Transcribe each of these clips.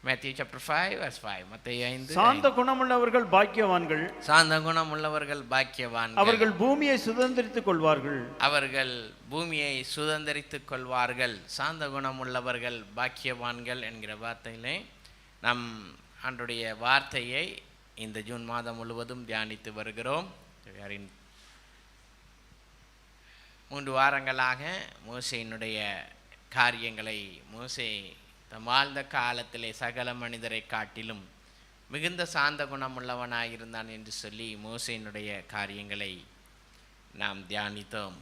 Matthew chapter 5 verse 5. மத்தேயு 5. சாந்த குணமுள்ளவர்கள் பாக்கியவான்கள், சாந்த குணமுள்ளவர்கள் பாக்கியவான்கள், அவர்கள் பூமியை சுதந்தரித்துக் கொள்வார்கள். அவர்கள் பூமியை சுதந்தரித்துக் கொள்வார்கள். சாந்த குணமுள்ளவர்கள் பாக்கியவான்கள் என்கிற வார்த்தையிலே நம் ஆண்டுடைய வார்த்தையை இந்த ஜூன் மாதம் முழுவதும் தியானித்து வருகிறோம். 3 வாரங்களாக மோசேயினுடைய காரியங்களை, மோசே தம் வாழ்ந்த காலத்திலே சகல மனிதரை காட்டிலும் மிகுந்த சாந்த குணமுள்ளவனாயிருந்தான் என்று சொல்லி மோசேயினுடைய காரியங்களை நாம் தியானித்தோம்.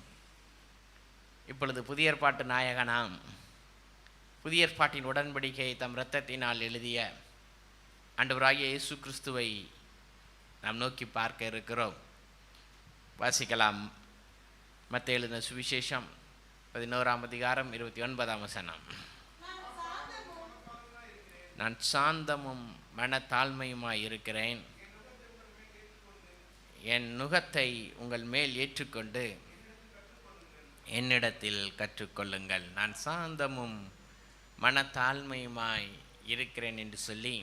இப்பொழுது புதிய ஏற்பாட்டு நாயகனாம், புதிய ஏற்பாட்டின் உடன்படிக்கையை தம் இரத்தத்தினால் எழுதிய ஆண்டவராகிய இயேசு கிறிஸ்துவை நாம் நோக்கி பார்க்க இருக்கிறோம். வாசிக்கலாம். மத்தேயு எழுதின சுவிசேஷம் 11ஆம் அதிகாரம் 29ஆம் வசனம். நான் சாந்தமும் மனத்தாழ்மையுமாய் இருக்கிறேன், என் நுகத்தை உங்கள் மேல் ஏற்றுக்கொண்டு என்னிடத்தில் கற்றுக்கொள்ளுங்கள். நான் சாந்தமும் மனத்தாழ்மையுமாய் இருக்கிறேன் என்று சொல்லி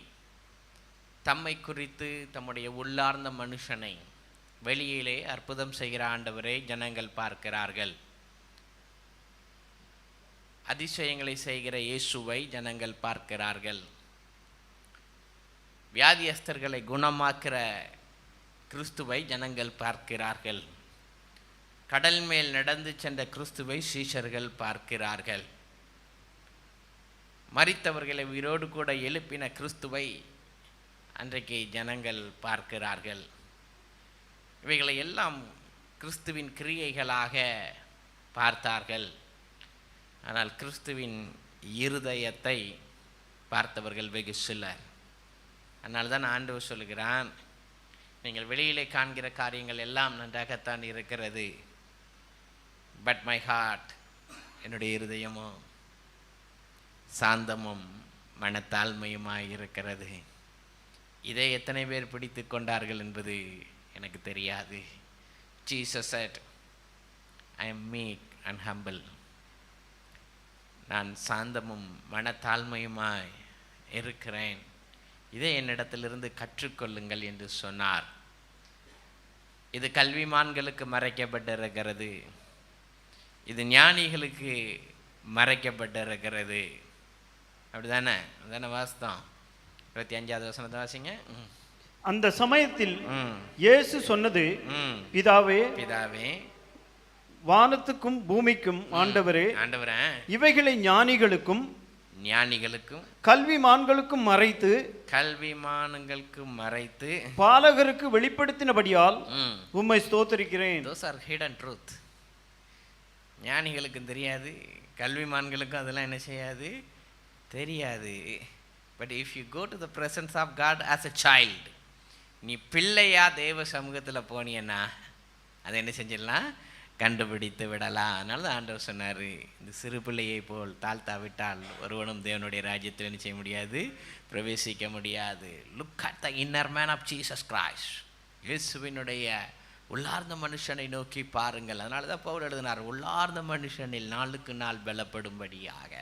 தம்மை குறித்து தம்முடைய உள்ளார்ந்த மனுஷனை வெளியிலே அற்புதம் செய்கிற ஆண்டவரை ஜனங்கள் பார்க்கிறார்கள். அதிசயங்களை செய்கிற இயேசுவை ஜனங்கள் பார்க்கிறார்கள். வியாதியஸ்தர்களை குணமாக்குற கிறிஸ்துவை ஜனங்கள் பார்க்கிறார்கள். கடல் மேல் நடந்து சென்ற கிறிஸ்துவை சீஷர்கள் பார்க்கிறார்கள். மரித்தவர்களை உயிரோடு கூட எழுப்பின கிறிஸ்துவை அன்றைக்கு ஜனங்கள் பார்க்கிறார்கள். இவைகளை எல்லாம் கிறிஸ்துவின் கிரியைகளாக பார்த்தார்கள். ஆனால் கிறிஸ்துவின் இருதயத்தை பார்த்தவர்கள் வெகு சிலர். அதனால தான் ஆண்டவர் சொல்கிறான், நீங்கள் வெளியிலே காண்கிற காரியங்கள் எல்லாம் நன்றாகத்தான் இருக்கிறது, பட் மை ஹார்ட், என்னுடைய இருதயமோ சாந்தமும் மனத்தாழ்மையுமாய் இருக்கிறது. இதை எத்தனை பேர் பிடித்து கொண்டார்கள் என்பது எனக்கு தெரியாது. Jesus said, I am meek and humble. நான் சாந்தமும் மனத்தாழ்மையுமாய் இருக்கிறேன், இதை என்னிடத்திலிருந்து கற்றுக்கொள்ளுங்கள் என்று சொன்னார். இது கல்விமான்களுக்கு மறைக்கப்பட்டிருக்கிறது, இது ஞானிகளுக்கு மறைக்கப்பட்டிருக்கிறது. அப்படிதானே? அதான வாஸ்தம். 25ஆவது வசனத்தை வாசிங்க. அந்த சமயத்தில் இயேசு சொன்னது, பிதாவே, பிதாவே, வானத்துக்கும் பூமிக்கும் ஆண்டவரே, ஆண்டவரே, இவைகளை ஞானிகளுக்கும் கல்விமான்களுக்கும் மறைத்து, கல்விமான்களுக்கும் மறைத்து பாலகருக்கு வெளிப்படுத்தினபடியால் உம்மை ஸ்தோத்திரிக்கிறேன். Those are hidden truth. ஞானிகளுக்கும் தெரியாது, கல்விமான்களுக்கும் அதெல்லாம் என்ன செய்யாது, தெரியாது. But if you go to the presence of God as a child, நீ பிள்ளையா தேவ சமூகத்தில் போனியன்னா அதை என்ன செஞ்சிடலாம், கண்டுபிடித்து விடலாம். அதனால தான் ஆண்டவர் சொன்னார், இந்த சிறு பிள்ளையை போல் தாழ்த்தாவிட்டால் ஒருவனும் தேவனுடைய ராஜ்யத்தில் என்ன செய்ய முடியாது, பிரவேசிக்க முடியாது. Look at the inner man of Jesus Christ. இயேசுவினுடைய உள்ளார்ந்த மனுஷனை நோக்கி பாருங்கள். அதனால தான் பவுல் எழுதினார், உள்ளார்ந்த மனுஷனில் நாளுக்கு நாள் பலப்படும்படியாக.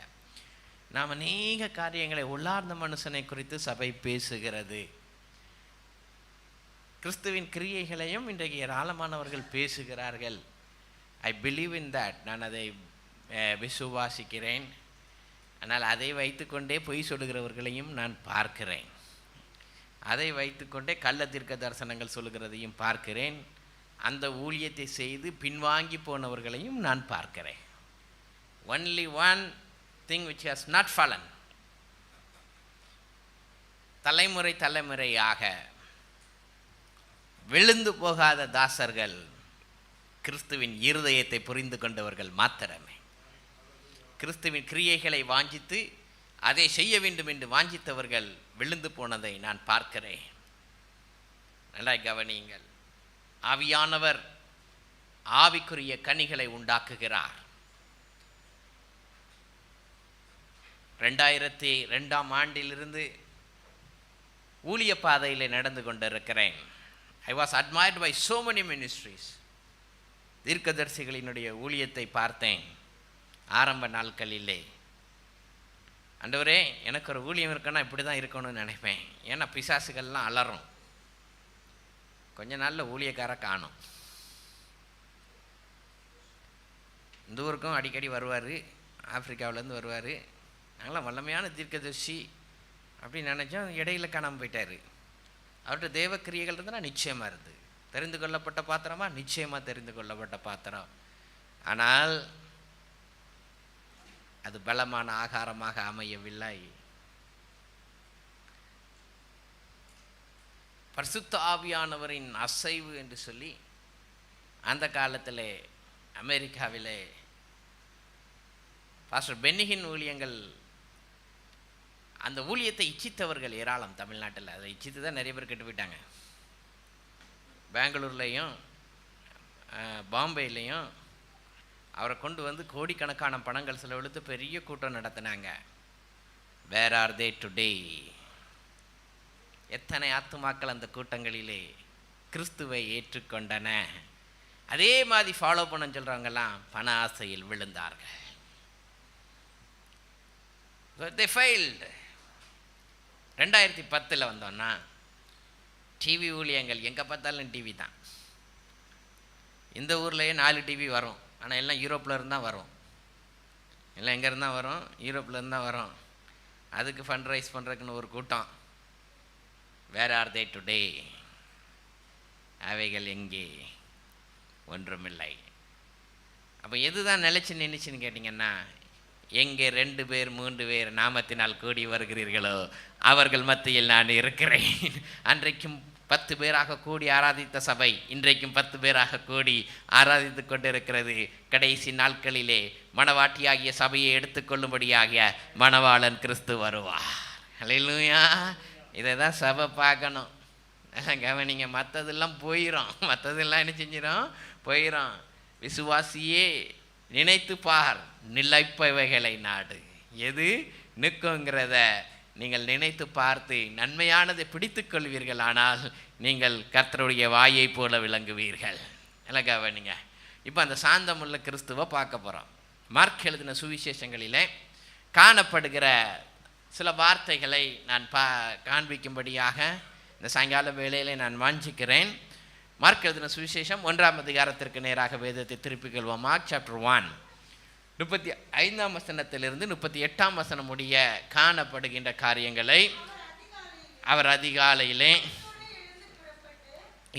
நாம் அநேக காரியங்களை உள்ளார்ந்த மனுஷனை குறித்து சபை பேசுகிறது. கிறிஸ்துவின் கிரியைகளையும் இன்றைக்கு ஏராளமானவர்கள் பேசுகிறார்கள். I believe in that. நான் அதை விசுவாசிக்கிறேன். ஆனால் அதை வைத்துக்கொண்டே பொய் சொல்லுகிறவர்களையும் நான் பார்க்கிறேன். அதை வைத்துக்கொண்டே கள்ள தீர்க்க தரிசனங்கள் சொல்லுகிறதையும் பார்க்கிறேன். அந்த ஊழியத்தை செய்து பின்வாங்கி போனவர்களையும் நான் பார்க்கிறேன். Only one thing which has not fallen. தலைமுறையாக விழுந்து போகாத தாசர்கள் கிறிஸ்துவின் இருதயத்தை புரிந்து கொண்டவர்கள் மாத்திரமே. கிறிஸ்துவின் கிரியைகளை வாஞ்சித்து அதை செய்ய வேண்டும் என்று வாஞ்சித்தவர்கள் விழுந்து போனதை நான் பார்க்கிறேன். நல்லா கவனியுங்கள். ஆவியானவர் ஆவிக்குரிய கனிகளை உண்டாக்குகிறார். 2002ஆம் ஆண்டிலிருந்து ஊழிய பாதையில் நடந்து கொண்டிருக்கிறேன். I was admired by so many ministries. தீர்க்கதரிசிகளினுடைய ஊழியத்தை பார்த்தேன் ஆரம்ப நாட்களிலே. ஆண்டவரே எனக்கு ஒரு ஊழியம் இருக்குன்னா இப்படி தான் இருக்கணும்னு நினைப்பேன். ஏன்னா பிசாசுகள்லாம் அலறும். கொஞ்ச நாளில் ஊழியக்கார காணும். இந்த ஊருக்கும் அடிக்கடி வருவார், ஆப்பிரிக்காவிலேருந்து வருவார். நாங்களாம் வல்லமையான தீர்க்கதரிசி அப்படின்னு நினச்சோம். இடையில காணாமல் போயிட்டார். அவர்கிட்ட தேவ கிரியைகள் இருந்தால் நிச்சயமாக இருந்து தெரிந்து கொள்ளப்பட்ட பாத்திரமா, நிச்சயமாக தெரிந்து கொள்ளப்பட்ட பாத்திரம். ஆனால் அது பலமான ஆகாரமாக அமையவில்லை. பரிசுத்த ஆவியானவரின் அசைவு என்று சொல்லி அந்த காலத்தில் அமெரிக்காவிலே பாஸ்டர் பென்னிகின் ஊழியங்கள், அந்த ஊழியத்தை இச்சித்தவர்கள் ஏராளம். தமிழ்நாட்டில் அதை இச்சித்து தான் நிறைய பேர் கெட்டு போயிட்டாங்க. பெங்களூர்லேயும் பாம்பேலையும் அவரை கொண்டு வந்து கோடிக்கணக்கான பணங்கள் செலவழித்து பெரிய கூட்டம் நடத்தினாங்க. Where are they today? எத்தனை ஆத்துமாக்கள் அந்த கூட்டங்களிலே கிறிஸ்துவை ஏற்றுக்கொண்டன? அதே மாதிரி ஃபாலோ பண்ண சொல்கிறவங்கெல்லாம் பண ஆசையில் விழுந்தார்கள். They failed. 2010 வந்தோன்னா டிவி ஊழியங்கள் எங்கே பார்த்தாலும் டிவி தான். இந்த ஊர்லேயே 4 டிவி வரும். ஆனால் எல்லாம் யூரோப்பில் இருந்தால் வரும். எல்லாம் எங்கே இருந்தால் வரும்? யூரோப்பில் இருந்தால் வரும். அதுக்கு ஃபண்ட் ரைஸ் பண்ணுறதுக்குன்னு ஒரு கூட்டம். Where are they today? அவைகள் எங்கே? ஒன்றுமில்லை. அப்போ எதுதான் நிலைச்சு நின்றுச்சுன்னு கேட்டிங்கன்னா, எங்கே 2 பேர் 3 பேர் நாமத்தினால் கூடி வருகிறீர்களோ அவர்கள் மத்தியில் நான் இருக்கிறேன். அன்றைக்கும் 10 பேராக கூடி ஆராதித்த சபை இன்றைக்கும் 10 பேராக கூடி ஆராதித்து கொண்டிருக்கிறது. கடைசி நாட்களிலே மணவாட்டியாகிய சபையை எடுத்துக்கொள்ளும்படியாக மணவாளன் கிறிஸ்து வருவார். அல்லேலூயா. இதை தான் சபை பார்க்கணும். கவனிங்க, மற்றதெல்லாம் போயிடும். மற்றதெல்லாம் என்ன செஞ்சிடும்? போயிடும். விசுவாசியே நினைத்து பார், நிலைப்பவைகளை நாடு. எது நிற்குங்கிறத நீங்கள் நினைத்து பார்த்து நன்மையானதை பிடித்து கொள்வீர்கள். ஆனால் நீங்கள் கர்த்தருடைய வாயை போல விளங்குவீர்கள். எல்லாம் கவனிங்க. இப்போ அந்த சாந்தமுள்ள கிறிஸ்துவை பார்க்க போகிறோம். மார்க் எழுதின சுவிசேஷங்களிலே காணப்படுகிற சில வார்த்தைகளை நான் காண்பிக்கும்படியாக இந்த சாயங்கால வேளையிலே நான் வாஞ்சிக்கிறேன். மார்க் எழுதின சுவிசேஷம் 1ஆம் அதிகாரத்திற்கு நேராக வேதத்தை திருப்பிக் கொள்வோம். மார்க் சாப்டர் 1 35ஆம் வசனத்திலிருந்து 38ஆம் வசனம் முடிய காணப்படுகின்ற காரியங்களை அவர் அதிகாலையிலே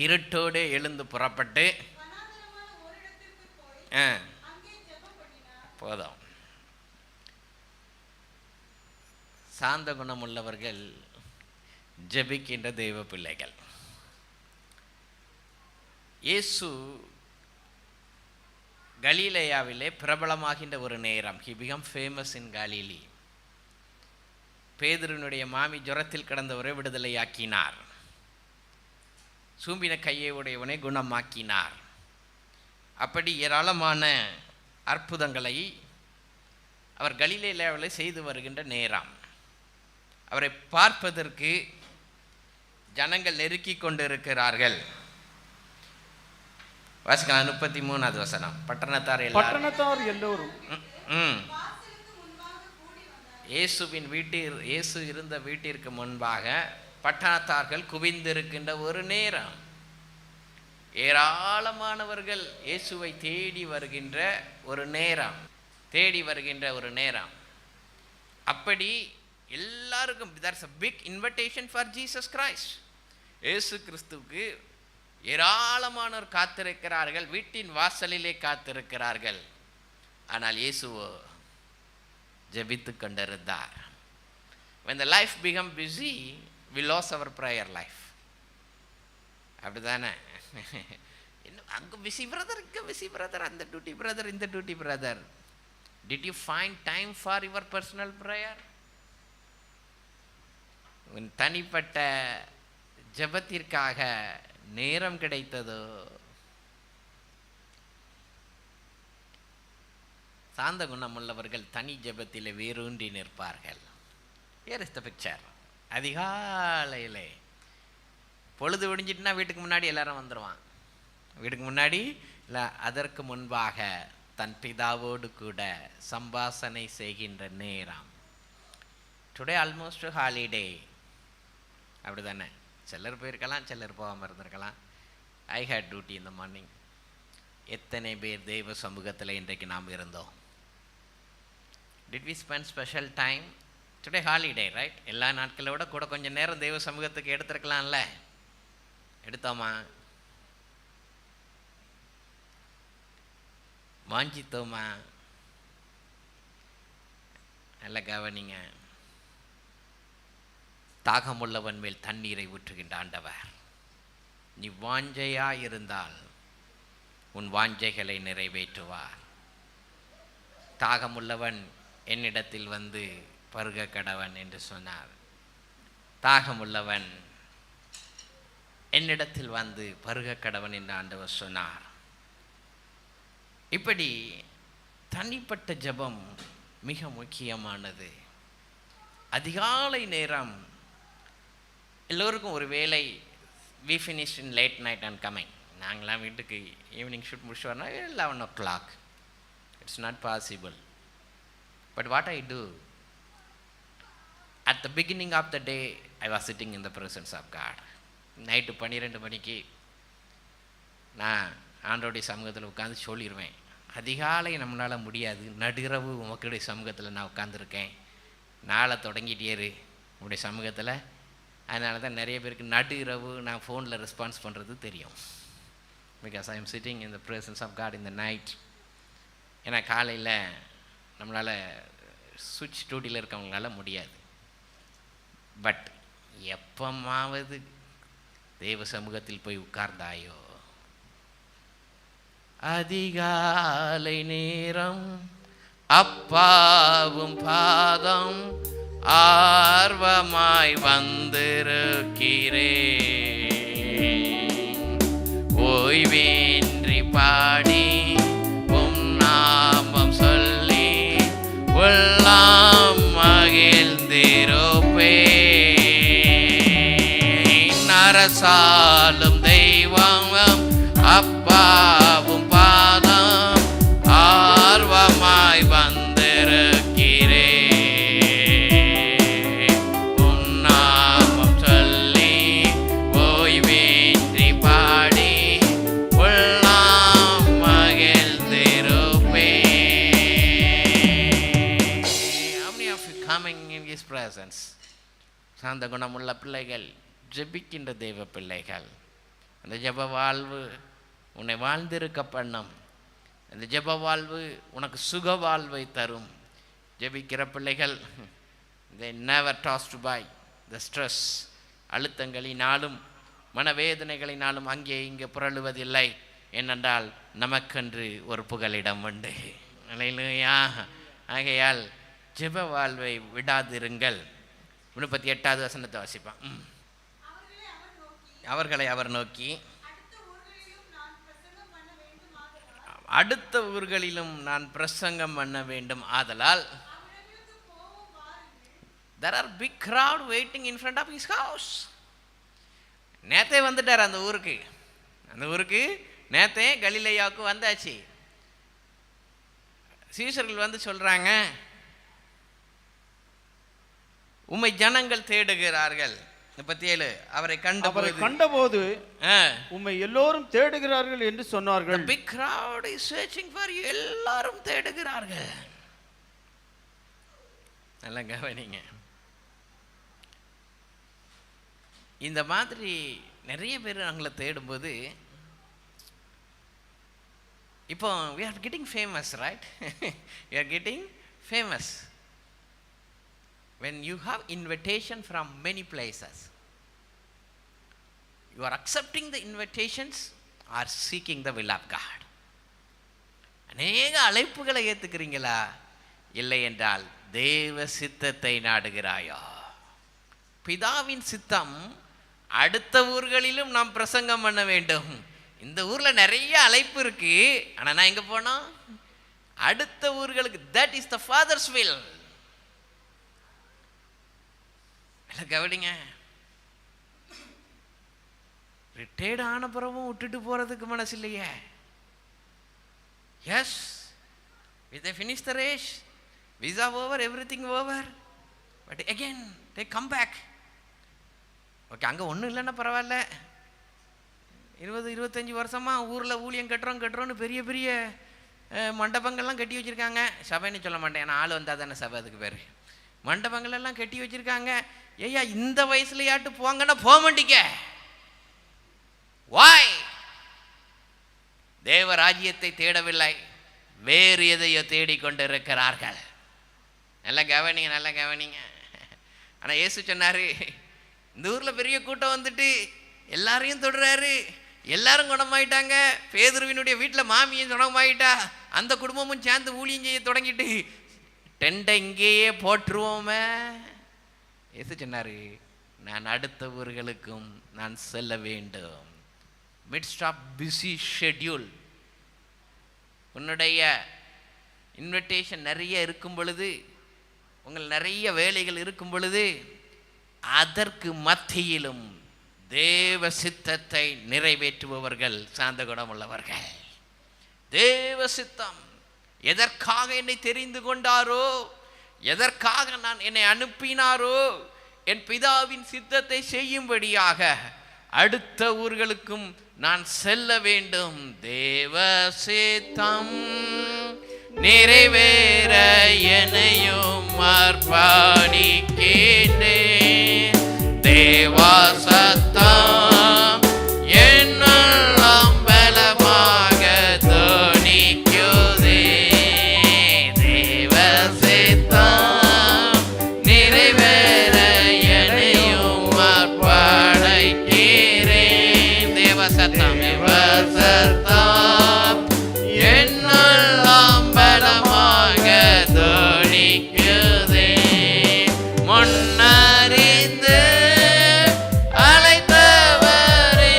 இருட்டோடு எழுந்து புறப்பட்டு போதும். சாந்த குணமுள்ளவர்கள் ஜெபிக்கின்ற தெய்வ பிள்ளைகள். இயேசு கலிலேயாவிலே பிரபலமாகின்ற ஒரு நேரம். He became famous in Galilee. பேதுருனுடைய மாமி ஜுரத்தில் கிடந்தவரை விடுதலையாக்கினார். சூம்பின கையை உடையவனை குணமாக்கினார். அப்படி ஏராளமான அற்புதங்களை அவர் கலிலேயாவில் செய்து வருகின்ற நேரம். அவரை பார்ப்பதற்கு ஜனங்கள் நெருக்கி கொண்டிருக்கிறார்கள். வாசிக்கலாம் 33வது வசனம். பட்டணத்தார் எல்லோரும் இயேசு இருந்த வீட்டிற்கு முன்பாக பட்டணத்தார்கள் குவிந்திருக்கின்ற ஒரு நேரம். ஏராளமானவர்கள் இயேசுவை தேடி வருகின்ற ஒரு நேரம். அப்படி எல்லாருக்கும் there's a big invitation for Jesus Christ. இயேசு கிறிஸ்துவுக்கு ஏராளமானோர் காத்திருக்கிறார்கள். வீட்டின் வாசலிலே காத்திருக்கிறார்கள். ஆனால் இயேசுவோ ஜெபித்து கொண்டிருந்தார். when the life become busy we lost our prayer life. அப்படிதானே? அங்கே பிஸி பிரதர், இங்கே பிஸி பிரதர், அந்த டியூட்டி பிரதர், இந்த duty brother. did you find time for your personal prayer? உன் தனிப்பட்ட ஜெபத்திற்காக நேரம் கிடைத்ததோ? சாந்த குணமுள்ளவர்கள் தனி ஜெபத்திலே வேரூன்றி நிற்பார்கள். Here is the picture. அதிகாலையிலே பொழுது விடிஞ்சிட்டுனா வீட்டுக்கு முன்னாடி எல்லாரும் வந்துடுவான். வீட்டுக்கு முன்னாடி இல்லை, அதற்கு முன்பாக தன் பிதாவோடு கூட சம்பாஷணை செய்கின்ற நேரம். டுடே ஆல்மோஸ்ட் ஹாலிடே, அப்படி தானே? சிலர் போயிருக்கலாம், சிலர் போகாமல் இருந்திருக்கலாம். ஐ ஹேட் டியூட்டி இந்த மார்னிங். எத்தனை பேர் தெய்வ சமூகத்தில் இன்றைக்கு நாம் இருந்தோம்? Did we spend special time? Today holiday right? எல்லா நாட்களோட கூட கொஞ்சம் நேரம் தெய்வ சமூகத்துக்கு எடுத்துருக்கலாம்ல? எடுத்தோமா? வாஞ்சித்தோமா? நல்ல கவனிங்க. தாகமுள்ளவன் மேல் தண்ணீரை ஊற்றுகின்ற ஆண்டவர். நீ வாஞ்சையா இருந்தால் உன் வாஞ்சைகளை நிறைவேற்றுவார். தாகமுள்ளவன் என்னிடத்தில் வந்து பருக கடவன் என்று சொன்னார். தாகமுள்ளவன் என்னிடத்தில் வந்து பருக கடவன் என்று ஆண்டவர் சொன்னார். இப்படி தனிப்பட்ட ஜெபம் மிக முக்கியமானது. அதிகாலை நேரம் எல்லோருக்கும் ஒரு வேளை we finished in late night and coming. நாங்களாம் வீட்டுக்கு ஈவினிங் ஷூட் முடிச்சு வரணும் 11 o'clock. It's not possible. But what I do, at the beginning of the day, I was sitting in the presence of God. Night 12 மணிக்கு நான் ஆண்டோடைய சமூகத்தில் உட்காந்து சொல்லிடுவேன். அதிகாலை நம்மளால் முடியாது, நடுஇரவு உமக்குடைய சமூகத்தில் நான் உட்காந்துருக்கேன், நாளை தொடங்கிட்டே உங்களுடைய சமூகத்தில். அதனால தான் நிறைய பேருக்கு நடு இரவு நான் ஃபோனில் ரெஸ்பான்ஸ் பண்ணுறது தெரியும். Because I am sitting in the presence of God in the night. ஏன்னா காலையில் நம்மளால் சுவிட்ச் டியூட்டியில் இருக்கவங்களால முடியாது. பட் எப்பமாவது தேவ சமூகத்தில் போய் உட்கார்ந்தாயோ, அதிகாலை நேரம் அப்பாவும் பாதம் ஆர்வமாய் வந்திருக்கிறேன். ஓய்வின்றி பாடி உம் நாமம் சொல்லி உள்ளம் மகிழ்ந்திருப்பேன். அரசாலும் தெய்வம் அப்பாவும் பாதம் ஆர்வமாய் வந்திருக்கிறேன். உன்னாமம் சொல்லி ஓய்வின்றி பாடி உள்ளம் மகிழ்ந்திருப்பேன். How many of you coming in His presence? சாந்த குணமுள்ள பிள்ளைகள், ஜெபிக்கின்ற தெய்வ பிள்ளைகள். அந்த ஜெப வாழ்வு உன்னை வாழ்ந்திருக்க பண்ணும். அந்த ஜெப வாழ்வு உனக்கு சுக வாழ்வை தரும். ஜெபிக்கிற பிள்ளைகள் they never tossed by the stress. அழுத்தங்களினாலும் மனவேதனைகளினாலும் அங்கே இங்கே புரளுவதில்லை. ஏனென்றால் நமக்கென்று ஒரு புகலிடம் உண்டு. அல்லேலூயா. ஆகையால் ஜெப வாழ்வை விடாதிருங்கள். 38வது வசனத்தை வாசிப்பான். அவர்களை அவர் நோக்கி, அடுத்த ஊர்களிலும் நான் பிரசங்கம் பண்ண வேண்டும் ஆதலால் there are big crowd waiting in front of his house. நேத்தே வந்துட்டார் அந்த ஊருக்கு. அந்த ஊருக்கு நேத்தே கலிலேயாவுக்கு வந்தாச்சு. சீஷர்கள் வந்து சொல்றாங்க, உம்மை ஜனங்கள் தேடுகிறார்கள். 37 அவரை கண்டபோது உம்மை எல்லோரும் தேடுகிறார்கள் என்று சொன்னார்கள். The big crowd is searching for you. எல்லாரும் தேடுகிறார்கள். நல்லா கவனிங்க. இந்த மாதிரி நிறைய பேர் அவங்கள தேடும்போது இப்போ we are getting famous, right? We are getting famous. When you have invitation from many places, you are accepting the invitations or seeking the will of God. அநேக அழைப்புகளை ஏற்றுக்கிறீங்களா? இல்லை என்றால் தேவ சித்தத்தை நாடுகிறாயோ? பிதாவின் சித்தம் அடுத்த ஊர்களிலும் நாம் பிரசங்கம் பண்ண வேண்டும். இந்த ஊர்ல நிறைய அழைப்பு இருக்கு, ஆனா நான் எங்க போனோம்? அடுத்த ஊர்களுக்கு. that is the father's will. கவனிங்க. ரிட்டையர்ட் ஆன பிறகும் விட்டுட்டு போறதுக்கு மனசு இல்லையே. Yes, if they finish the race, visa over, everything over, but again they come back. Okay, அங்கே ஒன்றும் இல்லைன்னா பரவாயில்ல, 20-25 வருஷமாக ஊரில் ஊழியம் கட்டுறோன்னு பெரிய பெரிய மண்டபங்கள்லாம் கட்டி வச்சுருக்காங்க. சபைன்னு சொல்ல மாட்டேன், ஏன்னா ஆள் வந்தால் தானே சபை, அதுக்கு பேர். மண்டபங்களெல்லாம் கட்டி வச்சுருக்காங்க. ஐயா, இந்த வயசுலையாட்டு போங்கன்னா போக மாட்டீங்க. வாய்? தேவ ராஜ்யத்தை தேடவில்லை, வேறு எதையோ தேடிக்கொண்டிருக்கிறார்கள். நல்லா கவனிங்க. ஆனால் இயேசு சொன்னார், இந்த ஊரில் பெரிய கூட்டம் வந்துட்டு எல்லாரையும் தொடுறாரு, எல்லாரும் குணமாயிட்டாங்க. பேதுருவினுடைய வீட்டில் மாமியும் குணமாயிட்டா, அந்த குடும்பமும் சேர்ந்து ஊழியம் செய்ய தொடங்கிட்டு டெண்டை இங்கேயே போட்டுருவோமே. இயேசு சொன்னார், நான் அடுத்த ஊர்களுக்கும் நான் செல்ல வேண்டும். மிட்ஸ்ட் ஆஃப் பிஸி ஷெட்யூல், உன்னுடைய இன்விடேஷன் நிறைய இருக்கும் பொழுது, உங்கள் நிறைய வேலைகள் இருக்கும் பொழுது, அதற்கு மத்தியிலும் தேவ சித்தத்தை நிறைவேற்றுபவர்கள் சாந்த குணம் உள்ளவர்கள். தேவ சித்தம் எதற்காக என்னை தெரிந்து கொண்டாரோ, எதற்காக நான் என்னை அனுப்பினாரோ, என் பிதாவின் சித்தத்தை செய்யும்படியாக அடுத்த ஊர்களுக்கும் நான் செல்ல வேண்டும். தேவ சித்தம் நிறைவேற என்னையும் அர்ப்பணிக்கின்றேன். தேவா சத்தம் என்னெல்லாம் பலமாக துணிக்குதே. தேவ சித்தம் நிறைவேற என்னையும் அர்ப்பணிக்கிறேன். தேவ சத்தம் என்னெல்லாம் பலமாக துணிக்குதே. முன்னறிந்து அழைத்தவரே,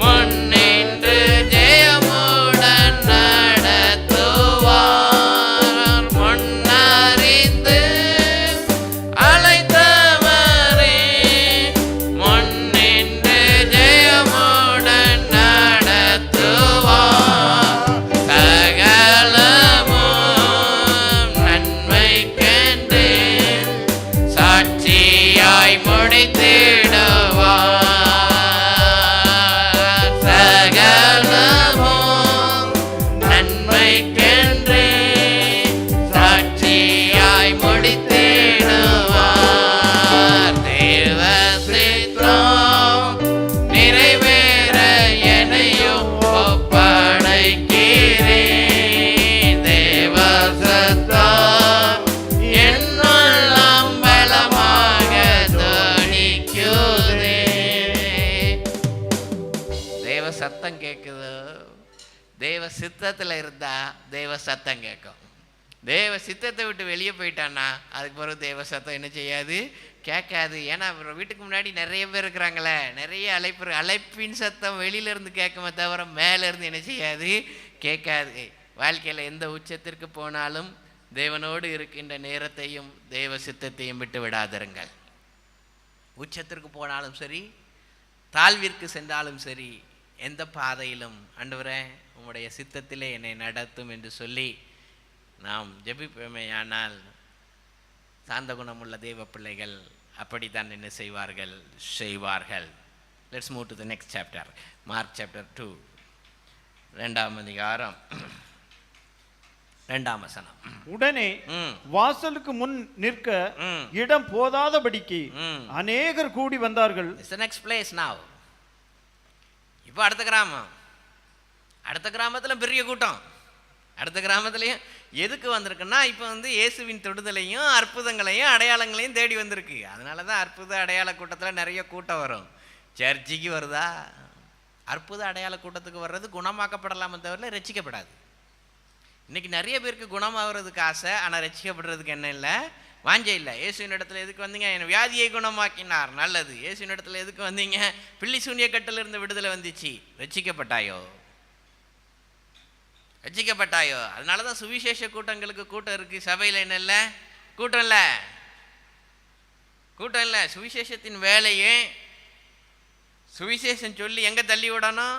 முன்னின்று ஜெயமுடன் நடத்துவார். முன்னறிந்து அழைத்தவரே, முன்னின்று ஜெயமுடன் நடத்துவார். சகலமும் நன்மைக்கென்றே சாட்சியாய் முடித்திடுவார். சகலமும் நன்மைக்கென்றே சாட்சியாய் முடித்திடுவார். தேவ சித்தம் நிறைவேற என்னையும் ஒப்படைக்கிறேன். தேவ சத்தம் என்னெல்லாம் பலமாக துணிக்குதே. தேவ சத்தம் கேட்குது. தேவ சித்தத்தில் இருந்தா தேவ சத்தம் கேட்கும். தேவ சித்தத்தை விட்டு வெளியே போயிட்டான்னா அதுக்கு பிறகு தேவ சத்தம் என்ன செய்யாது, கேட்காது. ஏன்னா வீட்டுக்கு முன்னாடி நிறைய பேர் இருக்கிறாங்களே, நிறைய அழைப்பின் சத்தம் வெளியிலேருந்து கேட்குமே தவிர மேலேருந்து என்ன செய்யாது, கேட்காது. வாழ்க்கையில் எந்த உச்சத்திற்கு போனாலும் தேவனோடு இருக்கின்ற நேரத்தையும் தேவ சித்தத்தையும் விட்டு விடாதிருங்கள். உச்சத்திற்கு போனாலும் சரி, தாழ்விற்கு சென்றாலும் சரி, எந்த பாதையிலும் ஆண்டவரே உம்முடைய சித்தத்திலே என்னை நடத்தும் என்று சொல்லி நாம் ஜெபிப்போமேயானால் சாந்த குணமுள்ள தேவ பிள்ளைகள் அப்படித்தான் என்ன செய்வார்கள். Let's move to the next chapter. Mark chapter 2, 2ஆம் அதிகாரம் 2ஆம் வசனம். உடனே வாசலுக்கு முன் நிற்க இடம் போதாதபடிக்கு அநேகர் கூடி வந்தார்கள். It's the next place now. இப்போ அடுத்த கிராமத்தில் பெரிய கூட்டம். அடுத்த கிராமத்துலேயும் எதுக்கு வந்திருக்குன்னா, இப்போ இயேசுவின் தொடுதலையும் அற்புதங்களையும் அடையாளங்களையும் தேடி வந்திருக்கு. அதனால தான் அற்புத அடையாள கூட்டத்தில் நிறைய கூட்டம் வரும். சர்ச்சுக்கு வருதா? அற்புத அடையாள கூட்டத்துக்கு வர்றது குணமாக்கப்படலாமே தவிர ரட்சிக்கப்படாது. இன்றைக்கி நிறைய பேருக்கு குணமாகிறதுக்கு ஆசை, ஆனால் ரட்சிக்கப்படுறதுக்கு என்ன இல்லை, வாஞ்சை இல்லை. இயேசுவின் இடத்துல எதுக்கு வந்தீங்க? என் வியாதியை குணமாக்கினார், நல்லது. இயேசுவின் இடத்துல எதுக்கு வந்தீங்க? பில்லி சூனிய கட்டிலிருந்து விடுதலை வந்துச்சு, ரட்சிக்கப்பட்டாயோ? அதனால தான் சுவிசேஷ கூட்டங்களுக்கு கூட்டம் இருக்குது. சபையில் என்ன இல்லை? கூட்டம் இல்லை. சுவிசேஷத்தின் வேலையே சுவிசேஷம் சொல்லி எங்கே தள்ளி விடணும்?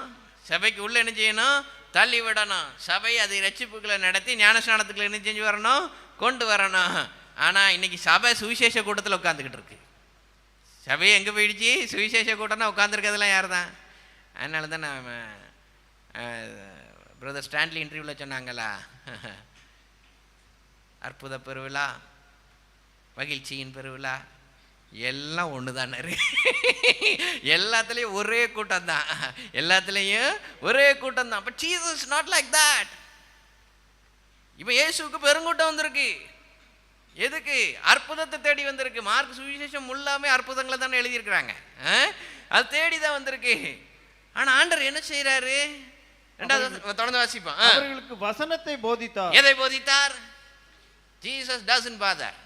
சபைக்கு உள்ள என்ன செய்யணும்? தள்ளி விடணும். சபை அதை ரட்சிப்புகளை நடத்தி ஞானஸ்நானத்துக்குள்ள என்ன செஞ்சு வரணும்? கொண்டு வரணும். ஆனால் இன்னைக்கு சபை சுவிசேஷ கூட்டத்தில் உட்காந்துக்கிட்டு இருக்கு. சபையை எங்கே போயிடுச்சு? சுவிசேஷ கூட்டம்னா உட்காந்துருக்கிறதுலாம் யார் தான்? அதனால தான் நான் பிரதர் ஸ்டான்லி இன்டர்வியூவில் சொன்னாங்களா, அற்புத பெருவிழா, மகிழ்ச்சியின் பெருவிழா எல்லாம் ஒன்று தானே, எல்லாத்துலேயும் ஒரே கூட்டம் தான், எல்லாத்துலேயும் ஒரே கூட்டம் தான். But Jesus not like that. இப்போ இயேசுவுக்கு பெருங்கூட்டம் வந்திருக்கு. எதுக்கு? அற்புதத்தை தேடி வந்திருக்கு. மார்க் சுவிசேஷம் எல்லாமே அற்புதங்களை தானே எழுதியிருக்கிறாங்க, அது தேடி தான் வந்திருக்கு. ஆனால் ஆண்டவர் என்ன செய்யறாரு? ரெண்டாவது தொடர்ந்து வாசிப்போம். அவர்களுக்கு வசனத்தை போதித்தார். எதை போதித்தார்? Jesus doesn't bother.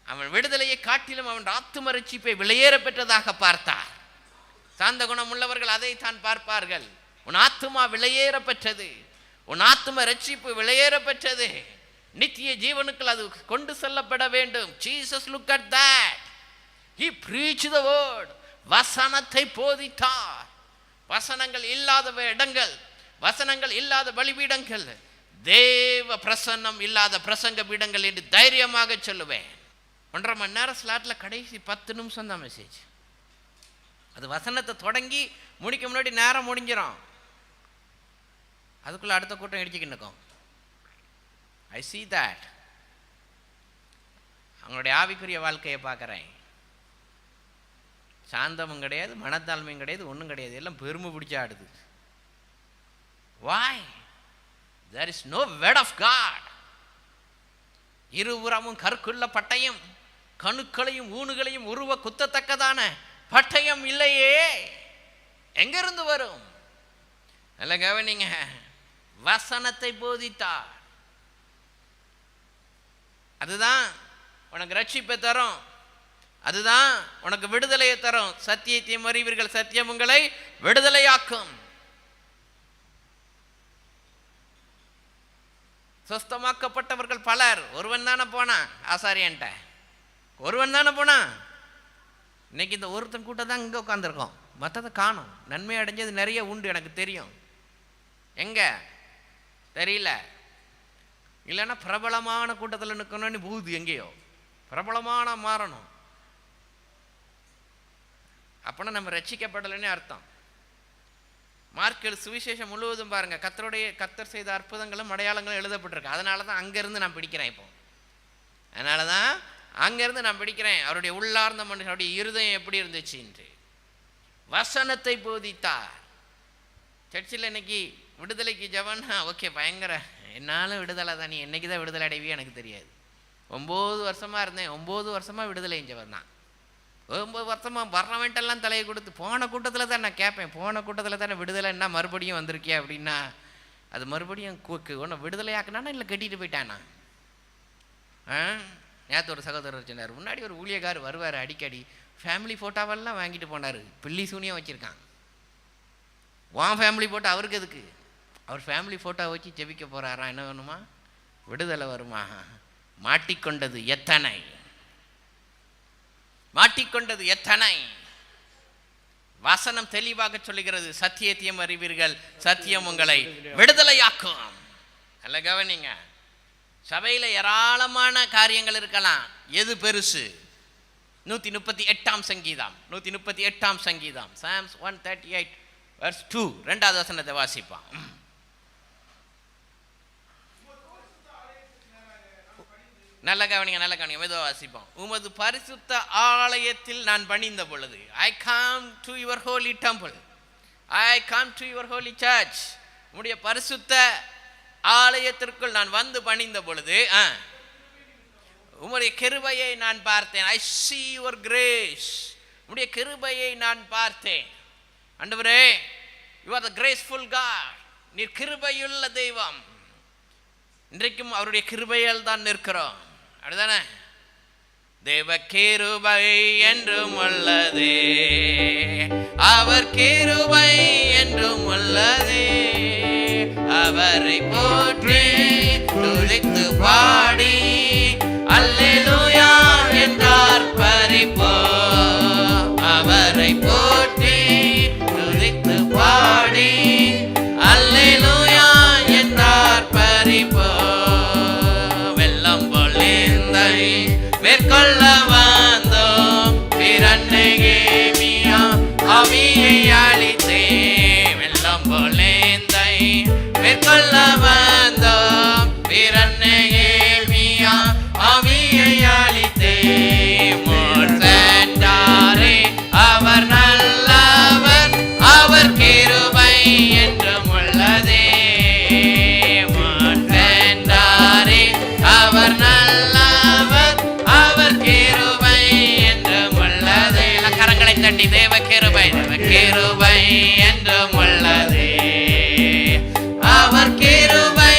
அவன் விடுதலையை காட்டிலும் அவன் ஆத்தும ரட்சிப்பை விலையேற பெற்றதாக பார்த்தார். சாந்த குணம் உள்ளவர்கள் அதை தான் பார்ப்பார்கள். உன் ஆத்துமா விலையேற பெற்றது, உன் ஆத்தும ரட்சிப்பு விலையேற பெற்றது, நித்திய ஜீவனுக்குள் அது கொண்டு செல்லப்பட வேண்டும். Jesus look at that. He preached the word. வசனத்தை போதித்தார். வசனங்கள் இல்லாத இடங்கள், வசனங்கள் இல்லாத பலிபீடங்கள், தேவ பிரசன்னம் இல்லாத பிரசங்க பீடங்கள் என்று தைரியமாக சொல்லுவேன். 1.5 மணி நேரம் ஸ்லாட்டில் கடைசி 10 நிமிஷம் தான் மெசேஜ். அது வசனத்தை தொடங்கி முடிக்க முன்னாடி நேரம் முடிஞ்சிடும். அதுக்குள்ளே அடுத்த கூட்டம் இடிச்சுக்கிட்டு இருக்கும். ஐ see that. அவங்களுடைய ஆவிக்குரிய வாழ்க்கையை பார்க்குறேன். சாந்தமும் கிடையாது, மனத்தாழ்மையும் கிடையாது, ஒன்றும் கிடையாது, எல்லாம் பெருமை பிடிச்சி ஆடுது. Why? There is no word of God. இருபுறமும் கற்குள்ள பட்டயம், கணுக்களையும் ஊனுகளையும் உருவ குத்தத்தக்கதான பட்டயம் இல்லையே, எங்கிருந்து வரும்? நல்ல கவனிங்க. வசனத்தை போதித்தார். அதுதான் உனக்கு ரட்சிப்பை தரும், அதுதான் உனக்கு விடுதலையை தரும். சத்தியத்தையும் அறிவீர்கள், சத்தியம் உங்களை விடுதலையாக்கும். சொஸ்தமாக்கப்பட்டவர்கள் பலர். ஒருவன் தானே போனான் ஆசாரியன்ட்ட, ஒருவன் தானே போனான். இன்னைக்கு இந்த ஒருத்தன் கூட்டம் தான் இங்கே உட்காந்துருக்கோம், மற்றதை காணும். நன்மை அடைஞ்சது நிறைய உண்டு, எனக்கு தெரியும். எங்க தெரியல. இல்லைன்னா பிரபலமான கூட்டத்தில் நிற்கணும்னு பூது எங்கேயோ பிரபலமான மாறணும். அப்போனா நம்ம ரட்சிக்கப்படலைன்னு அர்த்தம். மார்க் சுவிசேஷம் முழுவதும் பாருங்க, கர்த்தர் செய்த அற்புதங்களும் அடையாளங்களும் எழுதப்பட்டிருக்கு. அதனால தான் அங்கேருந்து நான் பிடிக்கிறேன். இப்போ அதனால தான் அங்கேருந்து நான் பிடிக்கிறேன். அவருடைய உள்ளார்ந்த மனுஷனுடைய இருதயம் எப்படி இருந்துச்சு என்று. வசனத்தை போதித்தார். சர்ச்சில் இன்னைக்கு விடுதலைக்கு ஜெபம்னா ஓகே பயங்கர, என்னாலும் விடுதலை தான். நீ என்னைக்கு தான் விடுதலை அடைவியே எனக்கு தெரியாது. 9 வருஷமாக இருந்தேன், 9 வருஷமாக விடுதலை ஜெபம் தான். 9 வருஷமாக வர்றவன்ட்டெல்லாம் தலையை கொடுத்து, போன கூட்டத்தில் தான் நான் கேட்பேன், போன கூட்டத்தில் தானே விடுதலை என்ன மறுபடியும் வந்திருக்கியா அப்படின்னா, அது மறுபடியும் ஒன்று விடுதலையாக்குனானா இல்லை கட்டிட்டு போயிட்டானா? நேற்று ஒரு சகோதரர் சொன்னார், முன்னாடி ஒரு ஊழியக்கார் வருவார் அடிக்கடி, ஃபேமிலி ஃபோட்டோவெல்லாம் வாங்கிட்டு போனார். பில்லி சூனியம் வச்சுருக்கான். உன் ஃபேமிலி ஃபோட்டோ அவருக்கு எதுக்கு? அவர் ஃபேமிலி ஃபோட்டோ வச்சு ஜெபிக்க போகிறாராம். என்ன வேணுமா? விடுதலை வருமா? மாட்டிக்கொண்டது எத்தனை, மாட்டிக்கொண்டது எத்தனை. வசனம் தெளிவாக சொல்லுகிறது, சத்தியத்தையும் அறிவீர்கள், சத்தியம் உங்களை விடுதலையாக்கும். நல்ல கவனிங்க. சபையில் ஏராளமான காரியங்கள் இருக்கலாம். எது பெருசு? 138ஆம் சங்கீதம், 138ஆம் சங்கீதம், சாம்ஸ் 138 verse 2, 2வது வசனத்தை வாசிப்பான். நல்ல கவனிங்க, நல்ல கவனிங்க, மெதுவா வாசிப்போம். உமது பரிசுத்த ஆலயத்தில் நான் பணிந்த பொழுது, I come to your holy temple, I come to your holy church. உம்முடைய பரிசுத்த ஆலயத்திற்குள் நான் வந்து பணிந்த பொழுது உம்முடைய கிருபையை நான் பார்த்தேன். I see your grace. உம்முடைய கிருபையை நான் பார்த்தேன். ஆண்டவரே, you are the graceful God. நீர் கிருபையுள்ள தெய்வம். இன்றைக்கும் அவருடைய கிருபையால் தான் நிற்கிறோம். அப்படிதானே? தேவ கிருபை என்றும் உள்ளதே, அவர் கிருபை என்றும் உள்ளதே, அவரை போற்றி துதித்து பாடி அல்லேலூயா என்றார் பரிபோ. அவரை போற்றி துதித்து பாடி அல்லேலூயா என்றார் பரிபோ. வெள்ளம் பொழிந்த மேற்கொள்ள வந்தோம் பிறன்னேமியா ஆவியை அளித்தே வெள்ளம் போலேந்தை மேற்கொள்ள வந்தோம் பிறன்னேமியா ஆவியை அளித்தே முன் சென்றாரே அவர் நல்லவர் அவர் கிருபை என்றும் உள்ளதே முன் சென்றாரே அவர் நல்லவர் அவர் கிருபை என்றும் உள்ளதே கரங்களை தட்டி தேவ கிருபை என்றும் உள்ளதே அவர் கிருபை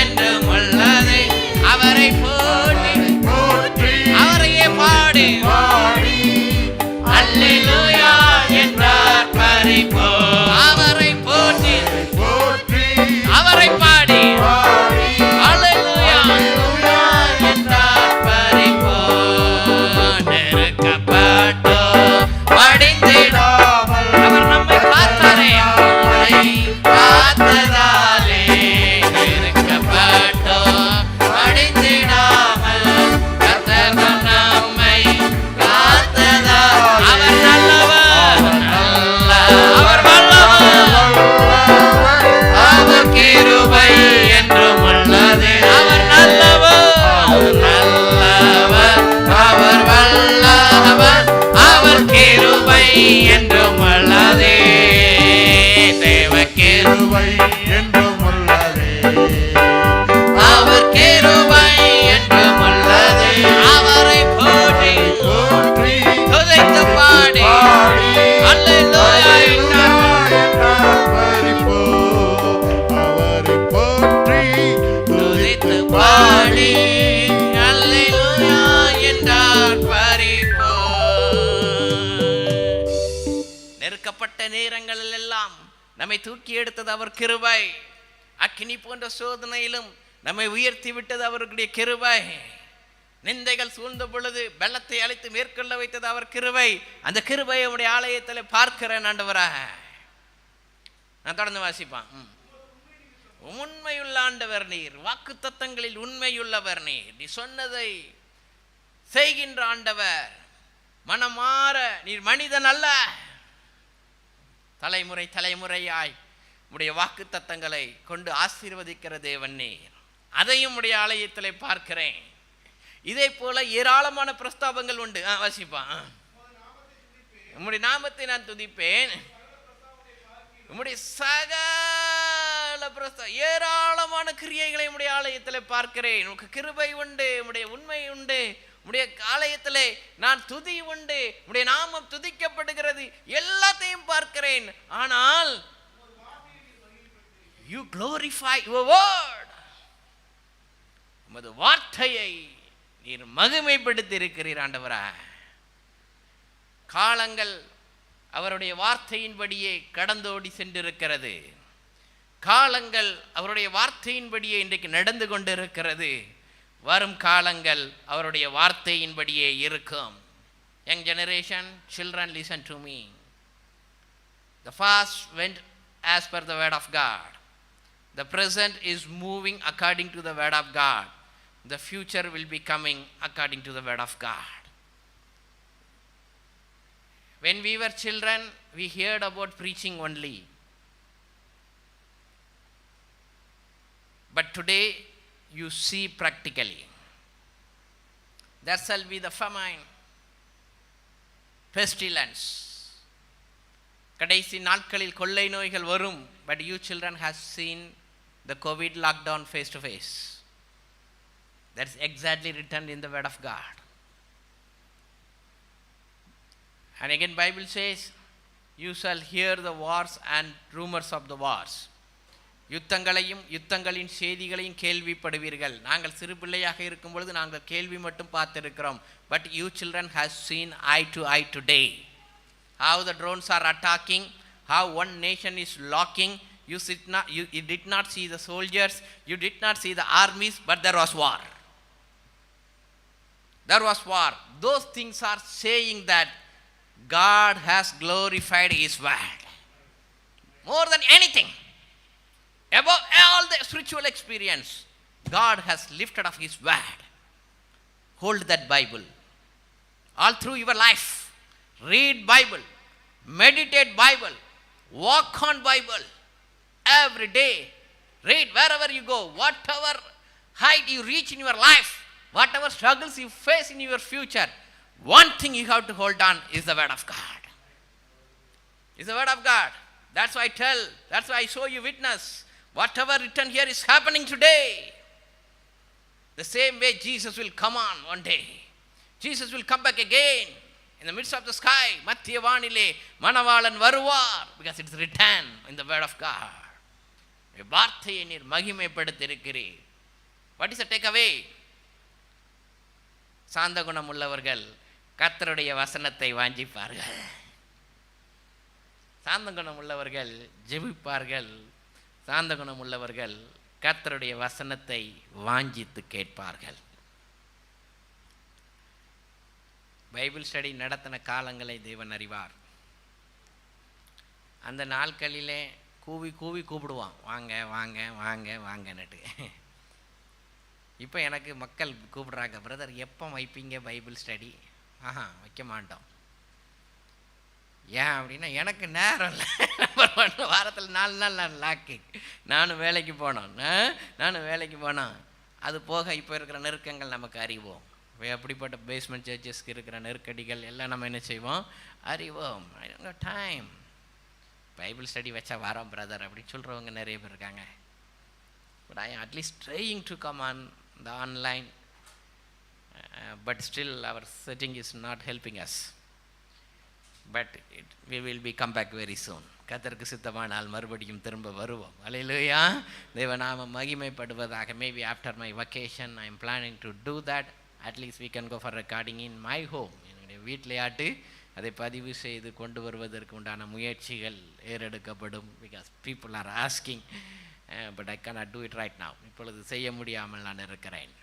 என்றும் உள்ளதே அவரை போற்றி அவரையே பாடி அல்லேலூயா என்றார் பரிபோ அவரை போற்றி அவரை பாடி அல்லேலூயா என்றார் பரிபோ நெருக்கப்பட்டோ படிந்திடாமல் அவர் நம்மை காத்தாரே காத்ததாலே நெருக்கப்பட்டோ படிந்திடாமல் கர்த்தர் நம்மை காத்ததா அவர் நல்லவர் அவர் வல்லவர் அவர் கிருபை என்றும் உள்ளதே அவர் நல்லவர் அவர் வல்லவர் அவர் கிருபை என்றும் உள்ளதே தேவ கிருபை என்றும் உள்ளதே அவர் கிருபை என்றும் உள்ளதே அவரை போற்றி துதித்து பாடி அல்லேலூயா என்றார் அவரை போற்றி துதித்து பாடி அல்லேலூயா என்றார் பரிபோ நெருக்கப்பட்ட நேரங்களில் எல்லாம் நம்மை தூக்கி எடுத்தது அவர் கிருபை அக்கினி போன்ற சோதனையிலும் நம்மை உயர்த்தி விட்டது அவருடைய கிருபை நிந்தைகள் சூழ்ந்த பொழுது வெள்ளத்தை அழைத்து மேற்கொள்ள வைத்தது அவர் கிருபை அந்த கிருபை உடைய ஆலயத்தில் பார்க்கிறேன் ஆண்டவராக நான் தொடர்ந்து வாசிப்பான் உண்மையுள்ள ஆண்டவர் நீர் வாக்கு தத்தங்களில் உண்மையுள்ளவர் நீ சொன்னதை செய்கின்ற ஆண்டவர் மனமாற நீர் மனிதன் அல்ல தலைமுறை தலைமுறையாய் உடைய வாக்கு தத்தங்களை கொண்டு ஆசீர்வதிக்கிற தேவன் நீர் அதையும் உடைய ஆலயத்தில் பார்க்கிறேன் இதே போல ஏராளமான பிரஸ்தாபங்கள் உண்டு வாசிப்பான் உம்முடைய நாமத்தை நான் துதிப்பேன் உம்முடைய சகல ஏராளமான கிரியைகளை உம்முடைய ஆலயத்தில் பார்க்கிறேன் உனக்கு கிருபை உண்டு உம்முடைய உண்மை உண்டு உம்முடைய ஆலயத்திலே நான் துதி உண்டு உம்முடைய நாமம் துதிக்கப்படுகிறது எல்லாத்தையும் பார்க்கிறேன் ஆனால் you glorify your word உமது வார்த்தையை நீர் மகிமைப்படுத்தி இருக்கிறீர் ஆண்டவரா காலங்கள் அவருடைய வார்த்தையின்படியே கடந்தோடி சென்றிருக்கிறது காலங்கள் அவருடைய வார்த்தையின்படியே இன்றைக்கு நடந்து கொண்டிருக்கிறது வரும் காலங்கள் அவருடைய வார்த்தையின்படியே இருக்கும் young generation children listen to me the past went as per the word of God the present is moving according to the word of God the future will be coming according to the word of God when we were children we heard about preaching only but today you see practically there shall be the famine pestilence கடைசி நாட்களில் கொள்ளை நோய்கள் வரும் but you children has seen the covid lockdown face to face that's exactly written in the word of God and again Bible says you shall hear the wars and rumors of the wars யுத்தங்களையும் யுத்தங்களின் செய்திகளையும் கேள்விப்படுவீர்கள் நாங்கள் சிறு பிள்ளையாக இருக்கும் பொழுது நாங்கள் கேள்வி மட்டும் பார்த்திருக்கிறோம் but you children has seen eye to eye today how the drones are attacking how one nation is locking you did not see the soldiers you did not see the armies but there was war those things are saying that God has glorified his word more than anything above all the spiritual experience God has lifted up his word hold that Bible. All through your life, read Bible, meditate Bible, walk on Bible. Every day, read wherever you go, whatever height you reach in your life, whatever struggles you face in your future, one thing you have to hold on is the word of God. Is the word of God. That's why I tell, that's why I show you witness. Whatever written here is happening today. The same way Jesus will come on one day. Jesus will come back again in the midst of the sky. மத்திய வானிலே மணவாளன் வருவார். Because it's written in the word of God. வார்த்தையை நீர் மகிமைப்படுத்தியிருக்கிறீர். What is the takeaway? சாந்த குணம் உள்ளவர்கள் கர்த்தருடைய வசனத்தை வாஞ்சிப்பார்கள். சாந்த குணம் உள்ளவர்கள் ஜெபிப்பார்கள். சாந்த குணம் உள்ளவர்கள் கர்த்தருடைய வசனத்தை வாஞ்சித்து கேட்பார்கள். பைபிள் ஸ்டடி நடத்தின காலங்களை தேவன் அறிவார். அந்த நாட்களிலே கூவி கூவி கூப்பிடுவான், வாங்க வாங்க வாங்க வாங்கன்னுட்டு. இப்போ எனக்கு மக்கள் கூப்பிடுறாங்க, பிரதர் எப்போ வைப்பீங்க பைபிள் ஸ்டடி? வைக்க மாட்டோம். ஏன் அப்படின்னா எனக்கு நேரம் இல்லை. வாரத்தில் 4 நாள் நான் லாக்கு. நானும் வேலைக்கு போனோம். அது போக இப்போ இருக்கிற நெருக்கங்கள் நமக்கு அறிவோம். அப்படிப்பட்ட பேஸ்மெண்ட் சர்ச்சஸ்க்கு இருக்கிற நெருக்கடிகள் எல்லாம் நம்ம என்ன செய்வோம், அறிவோம். டைம் பைபிள் ஸ்டடி வச்சா வரோம் பிரதர் அப்படின்னு சொல்கிறவங்க நிறைய பேர் இருக்காங்க. But I at least trying to come on the online, but still our setting is not helping us. But we will be come back very soon. கர்த்தருக்கு சித்தமானால் மறுபடியும் திரும்ப வருவோம். அல்லேலூயா. தேவநாமம் மகிமைப்படுவதாக. Maybe after my vacation I am planning to do that. At least we can go for recording in my home. என்னுடைய வீட்டிலையாட்டு அதை பதிவு செய்து கொண்டு வருவதற்கு உண்டான முயற்சிகள் ஏறெடுக்கப்படும். Because people are asking, but I cannot do it right now. இப்பொழுது செய்ய முடியாமல் நான் இருக்கிறேன்.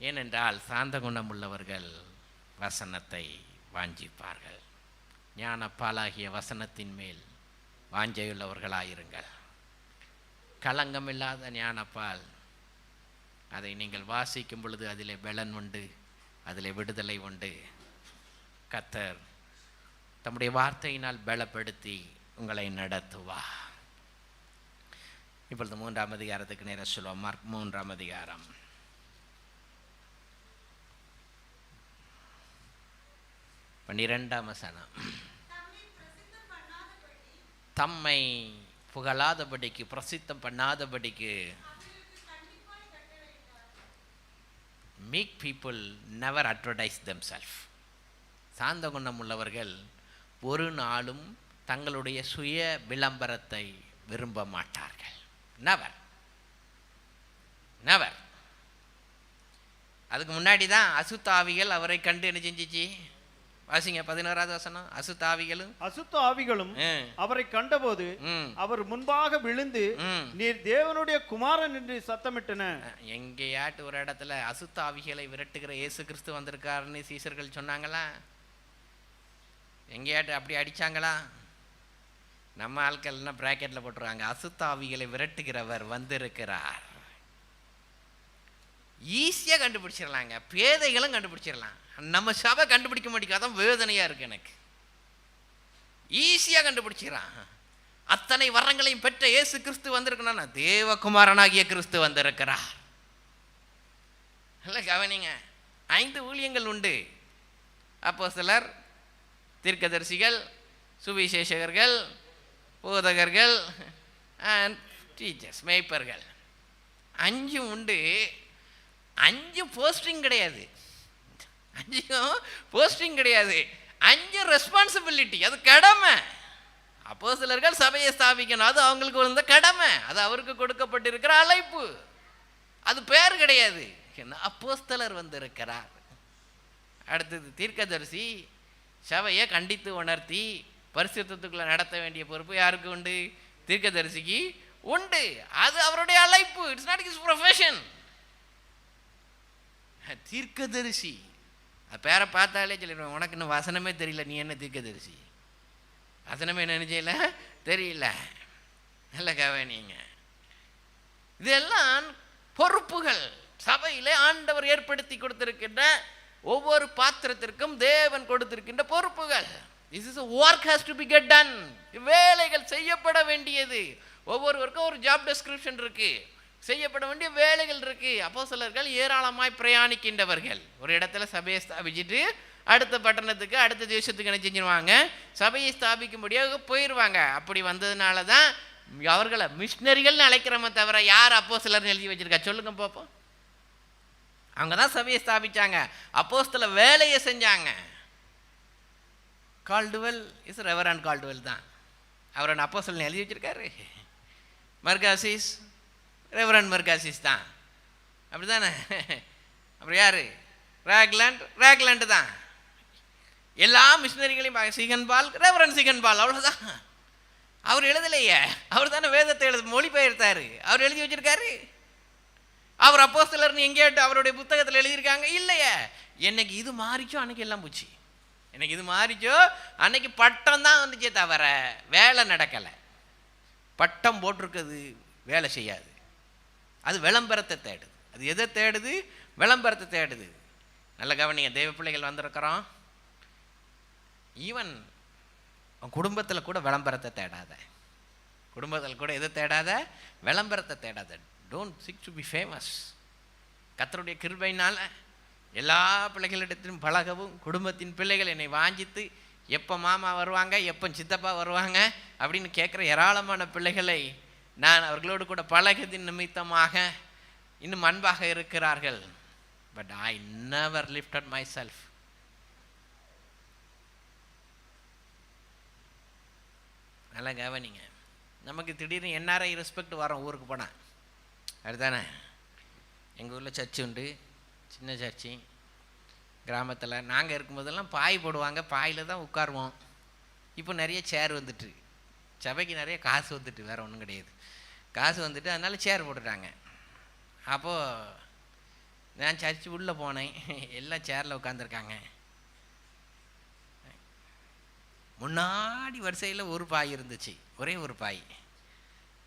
ஏனென்றால் சாந்த குணம் உள்ளவர்கள் வசனத்தை வாஞ்சிப்பார்கள். ஞானப்பாலாகிய வசனத்தின் மேல் வாஞ்சையுள்ளவர்களாயிருங்கள். களங்கமில்லாத ஞானப்பால், அதை நீங்கள் வாசிக்கும் பொழுது அதிலே பலன் உண்டு, அதிலே விடுதலை உண்டு. கர்த்தர் தம்முடைய வார்த்தையினால் பலப்படுத்தி உங்களை நடத்துவார். இப்பொழுது 3ஆம் அதிகாரத்துக்கு நேரம் சொல்லுவோம். மார்க் 3ஆம் அதிகாரம் 12ஆம் வசனம். தம்மை புகழாதபடிக்கு, பிரசித்தம் பண்ணாதபடிக்கு, make people never advertise themself. சாந்த குணம் உள்ளவர்கள் ஒரு நாளும் தங்களுடைய சுய விளம்பரத்தை விரும்ப மாட்டார்கள். Never never. அதுக்கு முன்னாடி தான் அசுத்தாவிகள் அவரை கண்டு என்ன செஞ்சிச்சு? வாசிங்க 11வது வசனம். அசுத்த ஆவிகளும் அவரை கண்டபோது அவர் முன்பாக விழுந்து, நீர் தேவனுடைய குமாரன் என்று சத்தமிட்டன. எங்கேயாட்டு ஒரு இடத்துல அசுத்த ஆவிகளை விரட்டுகிற இயேசு கிறிஸ்து வந்திருக்காருன்னு சீசர்கள் சொன்னாங்களா? எங்கேயாட்டு அப்படி அடிச்சாங்களா? நம்ம ஆட்கள்னா பிராக்கெட்ல போட்டுருவாங்க, அசுத்த ஆவிகளை விரட்டுகிறவர் வந்திருக்கிறார். ஈஸியாக கண்டுபிடிச்சிடலாங்க, பேதைகளும் கண்டுபிடிச்சிடலாம். நம்ம சபை கண்டுபிடிக்க மாட்டேங்காதான் வேதனையாக இருக்குது எனக்கு. ஈஸியாக கண்டுபிடிச்சிடறான். அத்தனை வரங்களையும் பெற்ற இயேசு கிறிஸ்து வந்திருக்கணும்னா தேவகுமாரனாகிய கிறிஸ்து வந்திருக்கிறார். இல்லை கவனிங்க, 5 ஊழியங்கள் உண்டு. அப்போஸ்தலர், தீர்க்கதரிசிகள், சுவிசேஷகர்கள், போதகர்கள், டீச்சர்ஸ், மேய்ப்பர்கள். 5 உண்டு. 5 போஸ்டிங் கிடையாது. 5 போஸ்டிங் கிடையாது. 5 ரெஸ்பான்சிபிலிட்டி. அது கடமை. அப்போஸ்தலர்கள் சபையை ஸ்தாபிக்கணும், அது அவங்களுக்கு வந்த கடமை. அது அவருக்கு கொடுக்கப்பட்டிருக்கிற அழைப்பு. அது பேர் கிடையாது. அப்போஸ்தலர் வந்திருக்கிறார். அடுத்தது தீர்க்கதரிசி, சபையை கண்டித்து உணர்த்தி பரிசுத்தத்துக்குள்ள நடத்த வேண்டிய பொறுப்பு யாருக்கு உண்டு? தீர்க்கதரிசிக்கு உண்டு. அது அவருடைய அழைப்பு. It's not his profession. தீர்க்கதரிசி பேரை பார்த்தாலே சொல்லிடுவேன், உனக்கு இன்னும் வசனமே தெரியல, நீ என்ன தீர்க்கதரிசி? வசனமே என்ன செய்யல தெரியல. நல்ல கவனிங்க, இதெல்லாம் பொறுப்புகள். சபையிலே ஆண்டவர் ஏற்படுத்தி கொடுத்திருக்கின்ற ஒவ்வொரு பாத்திரத்திற்கும் தேவன் கொடுத்திருக்கின்ற பொறுப்புகள். This is a work has to be get done. வேலைகள் செய்யப்பட வேண்டியது. ஒவ்வொருவருக்கும் ஒரு ஜாப் டெஸ்கிரிப்ஷன் இருக்கு, செய்யப்பட வேண்டிய வேலைகள் இருக்கு. அப்போஸ்தலர்கள் ஏராளமாய் பிரயாணிக்கின்றவர்கள். ஒரு இடத்துல சபையை ஸ்தாபிச்சுட்டு அடுத்த பட்டணத்துக்கு அடுத்த தேசத்துக்கு என்ன செஞ்சிருவாங்க, சபையை ஸ்தாபிக்கும்படியாக போயிடுவாங்க. அப்படி வந்ததுனால தான் அவர்களை மிஷினரிகள்னு அழைக்கிறோமே தவிர யார் அப்போஸ்தலர்னு எழுதி வச்சிருக்கா சொல்லுங்க பார்ப்போம். அவங்க தான் சபையை ஸ்தாபிச்சாங்க, அப்போஸ்தல வேலையை செஞ்சாங்க. கால்டுவெல் இஸ் ரெவரண்ட் கால்டுவெல் தான், அவரோட அப்போஸ்தலன் எழுதி வச்சிருக்காரு. மர்காசிஸ் ரெவரண்ட் மர்காசிஸ் தான், அப்படி தானே. அப்புறம் யார், ரேக்லாண்டு தான். எல்லா மிஷினரிகளையும் சிகன்பால் ரெவரண்ட் சிகன்பால், அவ்வளோதான். அவர் எழுதலையே, அவர் தானே வேதத்தை மொழிபெயர்த்தாரு, அவர் எழுதி வச்சிருக்காரு. அவர் அப்போஸ்தலர்னு எங்கேயோ அவருடைய புத்தகத்தில் எழுதியிருக்காங்க இல்லையே. என்னைக்கு இது மாறிச்சோ அன்னைக்கு எல்லாம் போச்சு. என்னைக்கு இது மாறிச்சோ அன்னைக்கு பட்டம் தான் வந்துச்சே தவிர வேலை நடக்கலை. பட்டம் போட்டிருக்கிறது வேலை செய்யாது, அது விளம்பரத்தை தேடுது. அது எதை தேடுது, விளம்பரத்தை தேடுது. நல்ல கவனிங்க, தெய்வ பிள்ளைகள் வந்திருக்கிறோம். ஈவன் குடும்பத்தில் கூட விளம்பரத்தை தேடாத, குடும்பத்தில் கூட எதை தேடாத, விளம்பரத்தை தேடாத. Don't seek to be famous. கர்த்தருடைய கிருபையினால் எல்லா பிள்ளைகளிடத்திலும் பழகவும், குடும்பத்தின் பிள்ளைகள் என்னை வாஞ்சித்து எப்போ மாமா வருவாங்க, எப்போ சித்தப்பா வருவாங்க அப்படின்னு கேட்குற ஏராளமான பிள்ளைகளை நான் அவர்களோடு கூட பழகத்தின் நிமித்தமாக இன்னும் அன்பாக இருக்கிறார்கள். But I never lifted my self. நல்லா கவனிங்க, நமக்கு திடீர்னு என்ஆர்ஐ ரெஸ்பெக்ட் வரோம் ஊருக்கு போனால், அதுதானே. எங்கள் ஊரில் சர்ச்சு உண்டு, சின்ன சர்ச்சு. கிராமத்தில் நாங்கள் இருக்கும்போதெல்லாம் பாய் போடுவாங்க, பாயில் தான் உட்காருவோம். இப்போ நிறைய சேர் வந்துட்டு, சபைக்கு நிறைய காசு வந்துட்டு, வேறு ஒன்றும் கிடையாது, காசு வந்துட்டு அதனால சேர் போட்டுட்டாங்க. அப்போது நான் சர்ச்சு உள்ளே போனேன், எல்லாம் சேரில் உட்காந்துருக்காங்க. முன்னாடி வரிசையில் ஒரு பாய் இருந்துச்சு, ஒரே ஒரு பாய்.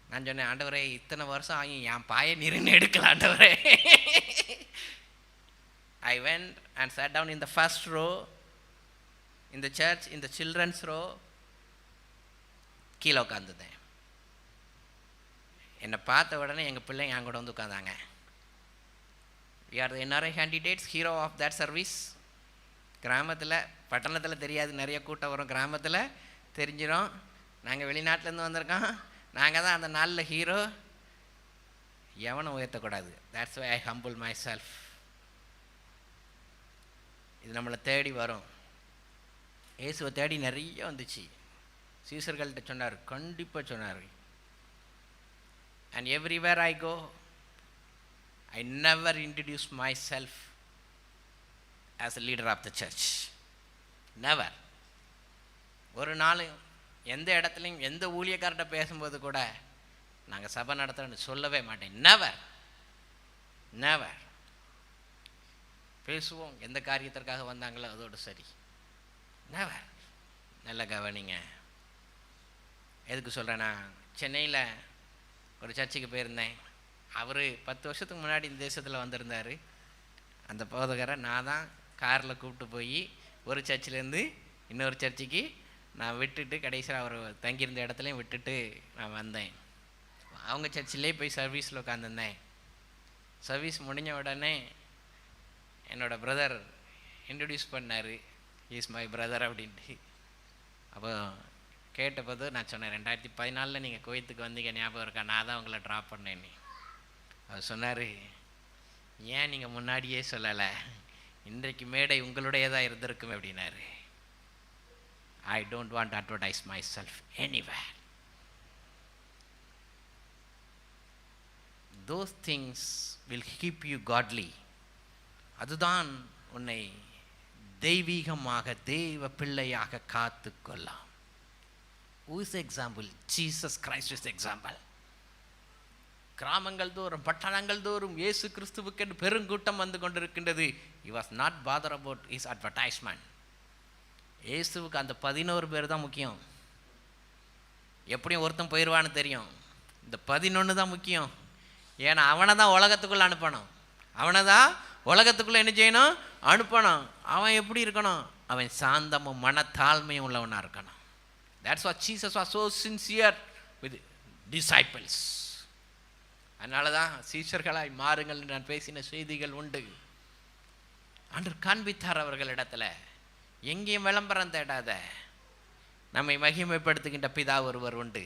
நான் சொன்னேன், ஆண்டவரே இத்தனை வருஷம் ஆகி என் பாயை நிறுன்னு எடுக்கல ஆண்டவரே. I went and sat down in the first row in the church, in the children's row. கீழே உட்காந்துட்டேன். என்னை பார்த்த உடனே எங்கள் பிள்ளைங்க என் கூட வந்து உட்காந்தாங்க. We are the NRI candidates, hero of that service. கிராமத்தில், பட்டணத்தில் தெரியாது, நிறைய கூட்டம் வரும், கிராமத்தில் தெரிஞ்சிடும். நாங்கள் வெளிநாட்டிலேருந்து வந்திருக்கோம், நாங்கள் தான் அந்த நாளில் ஹீரோ. எவனை உயர்த்தக்கூடாது. That's why I humble myself. இது நம்மளை தேடி வரும். இயேசுவை தேடி நிறைய வந்துச்சு. சீசர்கள்ட்ட சொன்னார், கண்டிப்பாக சொன்னார். And everywhere I go, I never introduce myself as a leader of the church. Never. ஒரு நாள் எந்த இடத்துலையும் எந்த ஊழியக்கார்ட்ட பேசும்போது கூட நாங்கள் சபை நடத்துகிறோன்னு சொல்லவே மாட்டேன். Never never. பேசுவோம், எந்த காரியத்திற்காக வந்தாங்களோ அதோடு சரி. நெவர். நல்ல கவனிங்க, எதுக்கு சொல்கிறேன்னா, சென்னையில் ஒரு சர்ச்சுக்கு போயிருந்தேன். அவர் 10 வருஷத்துக்கு முன்னாடி இந்த தேசத்தில் வந்திருந்தார். அந்த போதகரை நான் தான் காரில் கூப்பிட்டு போய் ஒரு சர்ச்சிலேருந்து இன்னொரு சர்ச்சுக்கு நான் விட்டுட்டு, கடைசியில் அவர் தங்கியிருந்த இடத்துலையும் விட்டுட்டு நான் வந்தேன். அவங்க சர்ச்சிலே போய் சர்வீஸில் உட்காந்துருந்தேன். சர்வீஸ் முடிஞ்ச உடனே என்னோடய பிரதர் இன்ட்ரடியூஸ் பண்ணார், இஸ் மை பிரதர் அப்படின்ட்டு. அப்போ கேட்டபோது நான் சொன்னேன், 2014 நீங்கள் குவைத்துக்கு வந்தீங்க ஞாபகம் இருக்கா, நான் தான் உங்களை ட்ராப் பண்ணேன்னு. அவர் சொன்னார், ஏன் நீங்கள் முன்னாடியே சொல்லலை, இன்றைக்கு மேடை உங்களுடையதாக இருந்திருக்கும் அப்படின்னாரு. I don't want to advertise myself anywhere. Those things will keep you godly. அதுதான் உன்னை தெய்வீகமாக தெய்வ பிள்ளையாக காத்து கொள்ளலாம். Who is the example? Jesus Christ is the example. கிராமங்கள் தோறும் பட்டணங்கள் தோறும் இயேசு கிறிஸ்துவுக்கு என்று பெருங்கூட்டம் வந்து கொண்டிருக்கின்றது. He was not bothered about his advertisement. இயேசுவுக்கு அந்த 11 பேர் தான் முக்கியம். எப்படியும் ஒருத்தன் போயிடுவான்னு தெரியும், இந்த 11 தான் முக்கியம். ஏன்னா அவனை தான் உலகத்துக்குள்ளே அனுப்பணும். அவனை தான் உலகத்துக்குள்ளே என்ன செய்யணும்? அனுப்பணும். அவன் எப்படி இருக்கணும்? அவன் சாந்தமும் மனத்தாழ்மையும் உள்ளவனாக இருக்கணும். That's what Jesus was so sincere with disciples. அதனால தான் சீஷர்களாய் மாறுங்கள் என்று நான் பேசின செய்திகள் உண்டு. ஆண்டவர் காண்பித்தார் அவர்களிடத்துல. எங்கேயும் விளம்பரம் தேடாத. நம்மை மகிமைப்படுத்துகின்ற பிதா ஒருவர் உண்டு.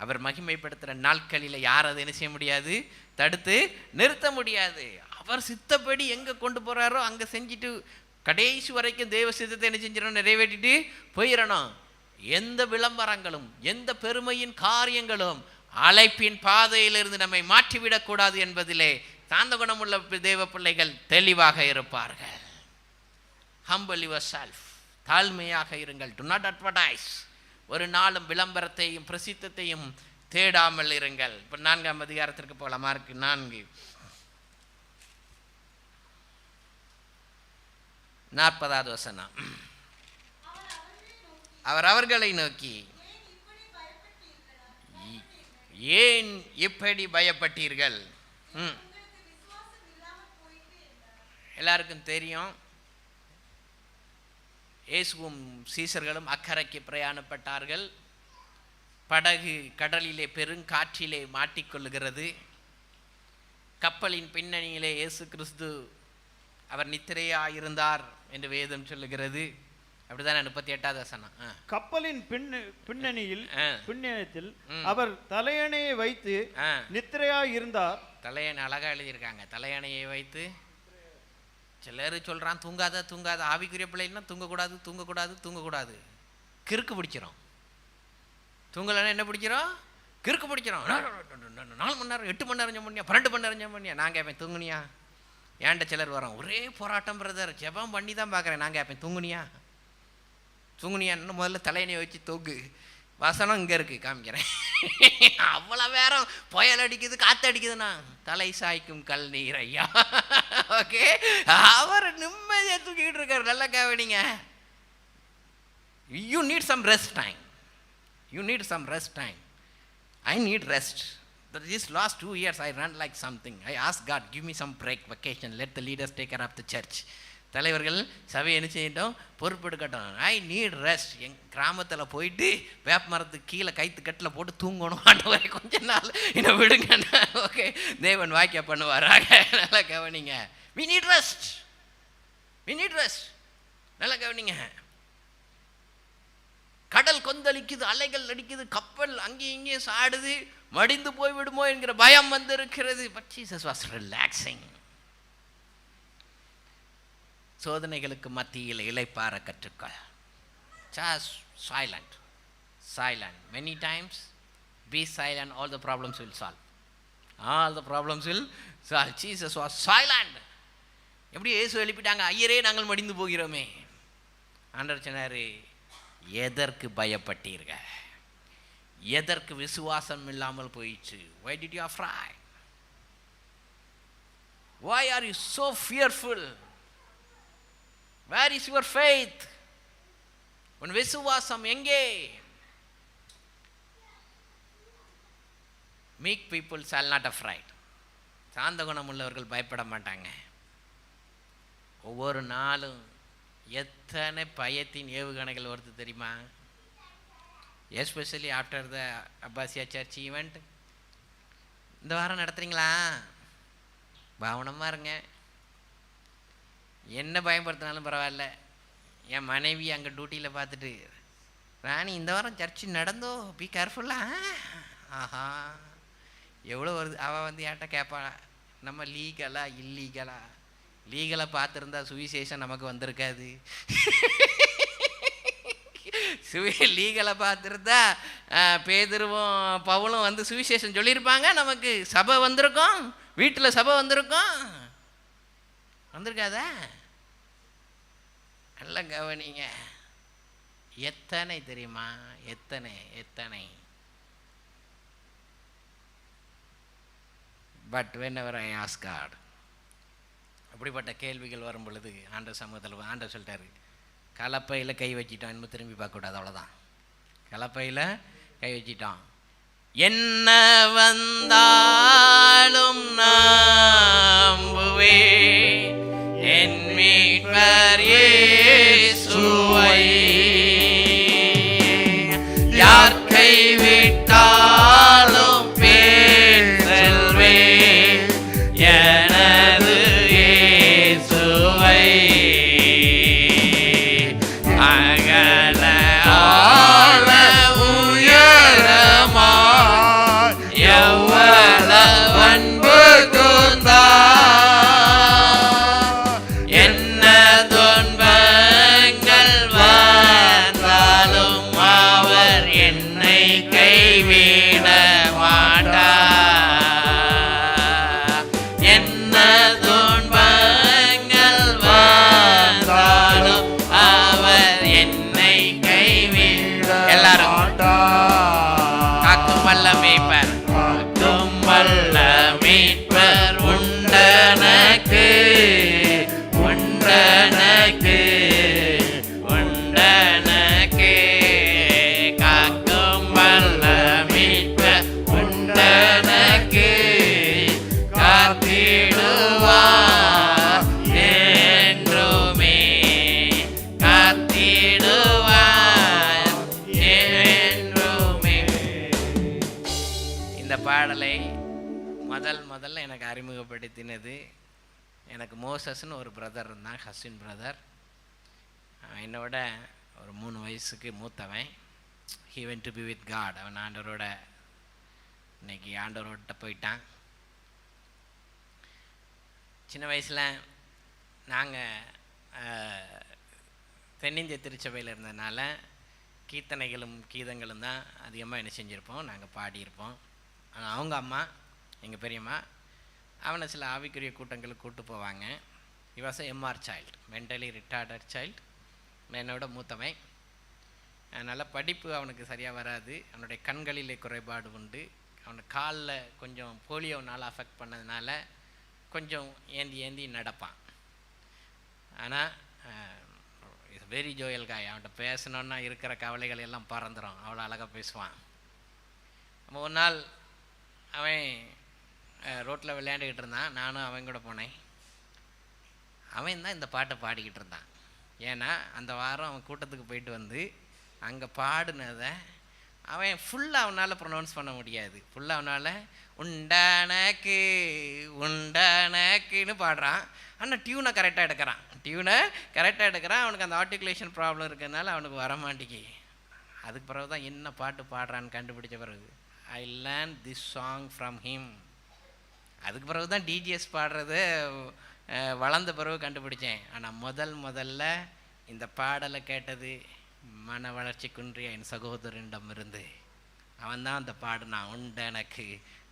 அவர் மகிமைப்படுத்துகிற நாட்களில் யார் அதை என்ன செய்ய முடியாது? தடுத்து நிறுத்த முடியாது. அவர் சித்தப்படி எங்கே கொண்டு போகிறாரோ அங்கே செஞ்சுட்டு கடைசி வரைக்கும் தேவ சித்தத்தை என்ன செஞ்சிடணும்? நிறைவேற்றிட்டு போயிடணும். எந்த விளம்பரங்களும் எந்த பெருமையின் காரியங்களும் அழைப்பின் பாதையிலிருந்து நம்மை மாற்றிவிடக்கூடாது என்பதிலே சாந்த குணமுள்ள தேவ பிள்ளைகள் தெளிவாக இருப்பார்கள். Humble yourself. தாழ்மையாக இருங்கள். Do not advertise. ஒரு நாளும் விளம்பரத்தையும் பிரசித்தத்தையும் தேடாமல் இருங்கள். இப்போ 4ஆம் அதிகாரத்திற்கு போகலாம். மார்க் 4 40வது வசனம். அவர் அவர்களை நோக்கி, ஏன் இப்படி பயப்பட்டீர்கள்? எல்லாருக்கும் தெரியும், இயேசுவும் சீசர்களும் அக்கறைக்கு பிரயாணப்பட்டார்கள். படகு கடலிலே பெருங்காற்றிலே மாட்டிக்கொள்ளுகிறது. கப்பலின் பின்னணியிலே இயேசு கிறிஸ்து அவர் நித்திரையாயிருந்தார் என்று வேதம் சொல்லுகிறது. அப்படிதான் 38வது வசனம். கப்பலின் பின்னணியில் அவர் தலையணையை வைத்து நித்திரையாய் இருந்தார். தலையணை அழகா எழுதியிருக்காங்க. தலையணையை வைத்து. சிலர் சொல்றான் தூங்காத தூங்காத. ஆவிக்குரிய பிள்ளைன்னா தூங்கக்கூடாது தூங்கக்கூடாது தூங்கக்கூடாது. கிறுக்கு பிடிச்சிரும். தூங்கலைன்னா என்ன பிடிச்சிரும்? கிறுக்கு பிடிச்சிரும். 4 மணி நேரம் 8 மணி நேரம் ஜெபம் பண்ணியா, 12 மணி நேரம் ஜெபம் பண்ணியா. நான் கேட்பேன் தூங்குனியா? ஏன்ட சிலர் வரோம், ஒரே போராட்டம் பிரதர், ஜெபம் பண்ணி தான் பார்க்குறேன். நான் கேட்பேன் தூங்குனியா? தூங்குனியான்னு முதல்ல தலையணையை வச்சு தூக்கு. வசனம் இங்கே இருக்குது, காமிக்கிறேன். அவ்வளோ வேறம் புயல் அடிக்குது, காற்று அடிக்குதுண்ணா. தலை சாய்க்கும் கல் நீர் ஐயா. ஓகே, அவர் நிம்மதியாக தூக்கிக்கிட்டு இருக்காரு. நல்லா கவனிங்க. You need some rest time. You need some rest time. I need rest. These last 2 years I ran like something. I asked God, give me some break, vacation. Let the leaders take care of the church. தலைவர்கள் சபையை என்ன செய்யட்டும், பொறுப்பெடுக்கட்டும். ஐ need rest. என் கிராமத்தில் போயிட்டு வேப்ப மரத்துக்கு கீழே கைத்து கட்டில் போட்டு தூங்கணும். ஆண்டவரை கொஞ்ச நாள் என்ன விடுங்க. ஓகே, தேவன் வாக்கியம் பண்ணுவாராக. நல்லா கவனிங்க. we need rest. we need rest. நல்லா கவனிங்க. கடல் கொந்தளிக்குது, அலைகள் அடிக்குது, கப்பல் அங்கேயும் இங்கேயும் சாடுது, மடிந்து போய் விடுமோ என்கிற பயம் வந்து இருக்கிறது. But Jesus was relaxing. சோதனைகளுக்கு மத்தியில் இளைப்பாற கற்றுக்கொள். Just silent. Silent. Many times be silent, all the problems will solve. All the problems will solve. Jesus was silent. எப்படி இயேசு எழுப்பிட்டாங்க, ஐயரே நாங்கள் மடிந்து போகிறோமே. ஆண்டவர் சொன்னாரு, எதற்கு பயப்பட்டீர்கள்? எதற்கு விசுவாசம் இல்லாமல் போயிடுச்சு? Why did you afraid? Why are you so fearful? Where is your faith? உன் விசுவாசம் எங்கே? Meek people shall not afraid. சாந்த குணம் உள்ளவர்கள் பயப்பட மாட்டாங்க. ஒவ்வொரு நாளும் எத்தனை பயத்தின் ஏவுகணைகள் வருது தெரியுமா? எஸ்பெஷலி ஆஃப்டர் த அப்பாசியா சர்ச் ஈவெண்ட். இந்த வாரம் நடத்துறீங்களா? கவனமாக இருங்க. என்ன பயன்படுத்தினாலும் பரவாயில்ல. என் மனைவி அங்கே டியூட்டியில் பார்த்துட்டு, ராணி இந்த வாரம் சர்ச்சு நடந்தோ, பி கேர்ஃபுல்லா. ஆஹா, எவ்வளோ வருது. அவள் வந்து ஏன்ட்ட கேட்பா, நம்ம லீகலா இல்லீகலா? லீகலாக பார்த்துருந்தா சுவிசேஷம் நமக்கு வந்திருக்காது. லீகலை பார்த்துருந்தா பேதுருவும் பவுலும் வந்து சுவிசேஷம் சொல்லியிருப்பாங்க, நமக்கு சபை வந்திருக்கோம், வீட்டில் சபை வந்திருக்கோம். வந்திருக்காதா? நல்லா கவனிங்க. எத்தனை தெரியுமா? எத்தனை எத்தனை. But whenever I ask God, அப்படிப்பட்ட கேள்விகள் வரும் பொழுது ஆண்டவர் சமூகத்தில் ஆண்டவர் சொல்லிட்டாரு, கலப்பையில் கை வச்சிட்டோம், இன்னும் திரும்பி பார்க்கக்கூடாது, அவ்வளோதான். கலப்பையில் கை வச்சிட்டோம். என்ன வந்தாலும் நம்புவே என் மீட்பர் இயேசுவை யார் கைவிட்டாலும் பேர் செல்வேன் எனது இயேசுவை அகல ஆழ உயரமாய் எவ்வளவு அன்பு கூர்ந்தார். என்ன துன்பங்கள் வந்தாலும் அவர் என்னை கைவிட மாட்டார். என்ன துன்பங்கள் வந்தாலும் அவர் என்னை கைவிட எல்லாரும் காக்கும் வல்ல மேய்ப்பர், காக்கும் வல்ல மீட்பர் உண்டனக்கு உண்டனக்கு உண்டனக்கு. காக்கும் வல்ல மீட்பர் உண்டனக்கு காத்திடுவார் என்றுமே காத்திடுவார் என்றுமே. இந்த பாடலை முதல்ல எனக்கு அறிமுகப்படுத்தினது எனக்கு மோசஸ்ன்னு ஒரு பிரதர் இருந்தான், ஹஸ்வின் பிரதர். என்னோட ஒரு 3 வயசுக்கு மூத்தவன். He went to be with God. அவன் ஆண்டவரோட இன்னைக்கு ஆண்டவரோட போயிட்டான். சின்ன வயசில் நாங்கள் தென்னிந்திய திருச்சபையில் இருந்ததுனால கீர்த்தனைகளும் கீதங்களும் தான் அதிகமாக என்ன செஞ்சுருப்போம், நாங்கள் பாடியிருப்போம். ஆனால் அவங்க அம்மா, எங்கள் பெரியம்மா, அவனை சில ஆவிக்குரிய கூட்டங்களுக்கு கூப்பிட்டு போவாங்க. he was a MR child, mentally retarded child. என்னோட மூத்தவன். அதனால் படிப்பு அவனுக்கு சரியாக வராது. அவனுடைய கண்களிலே குறைபாடு உண்டு. அவனுக்கு காலில் கொஞ்சம் போலியோனால் அஃபெக்ட் பண்ணதுனால கொஞ்சம் ஏந்தி நடப்பான். ஆனால் இஸ் வெரி ஜோயல் காய். அவன்கிட்ட பேசணுன்னா இருக்கிற கவலைகள் எல்லாம் பறந்துடும். அவ்வளோ அழகாக பேசுவான். நம்ம ஒரு நாள் அவன் ரோட்டில் விளையாண்டுக்கிட்டு இருந்தான். நானும் அவன் கூட போனேன். அவன் தான் இந்த பாட்டை பாடிக்கிட்டு இருந்தான். ஏன்னா அந்த வாரம் அவன் கூட்டத்துக்கு போயிட்டு வந்து அங்கே பாடினதை அவன் ஃபுல்லாக அவனால் ப்ரொனவுன்ஸ் பண்ண முடியாது. ஃபுல்லாக அவனால் உண்டனக்கு உண்டனக்குன்னு பாடுறான். ஆனால் டியூனை கரெக்டாக எடுக்கிறான். அவனுக்கு அந்த ஆர்டிகுலேஷன் ப்ராப்ளம் இருக்கிறதுனால அவனுக்கு வரமாட்டேங்கி. அதுக்கு பிறகு தான் என்ன பாட்டு பாடுறான்னு கண்டுபிடிச்ச பிறகு I learn this song from him. அதுக்கு பிறகு தான் டிஜிஎஸ் பாடுறது வளர்ந்த பிறகு கண்டுபிடிச்சேன். ஆனால் முதல்ல இந்த பாடலை கேட்டது மன வளர்ச்சி குன்றிய என் சகோதரனிடம் இருந்து. அவன் தான் அந்த பாடுனான். உண்டனக்கு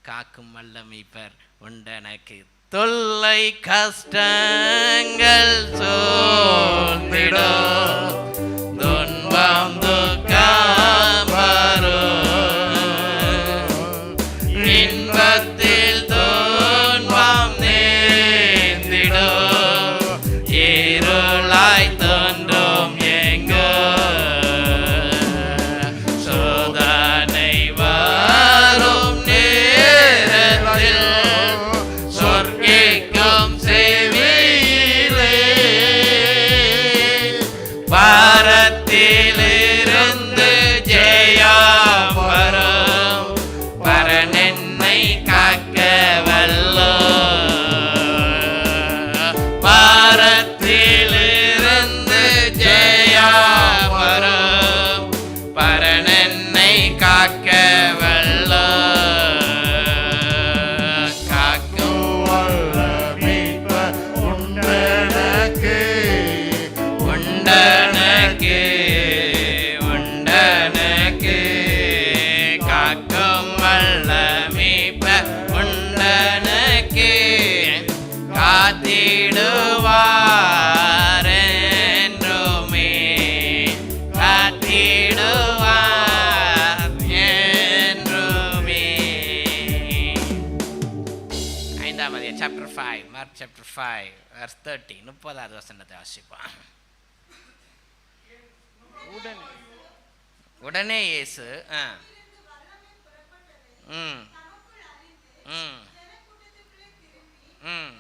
காக்கும் வல்ல மீட்பர் உண்டனக்கு தொல்லை கஷ்டங்கள் சூழ்ந்திடும் துன்பம் துக்கம் வரும் இன்பத்தில் துன்பம் நேர்ந்திடும் இருளாய் தோன்றும் எங்கோ சோதனை வரும் நேரத்தில் சொர்க்கிக்கும் செவியிலே பாரத்திலிருந்து ஜெயம் வரும் பரனென்னை காக்க வல்லோ பாரத்திலிருந்து ஜெயம் வரும் பரனென்னை காக்க வல்லோ காக்கும் வல்ல மீட்பர் உண்டனக்கு உண்டனக்கு உண்டனக்கு காக்கும் வல்ல மீட்பர் உண்டனக்கு காத்திடுவார் என்றுமே காத்திடுவார் என்றுமே. 5ஆம் அதிகாரம் சாப்டர் 5 மார்க் சாப்டர் 5 verse 30 30வது வசனத்தை வாசிப்போம். உடனே இயேசு ம் ம் ம்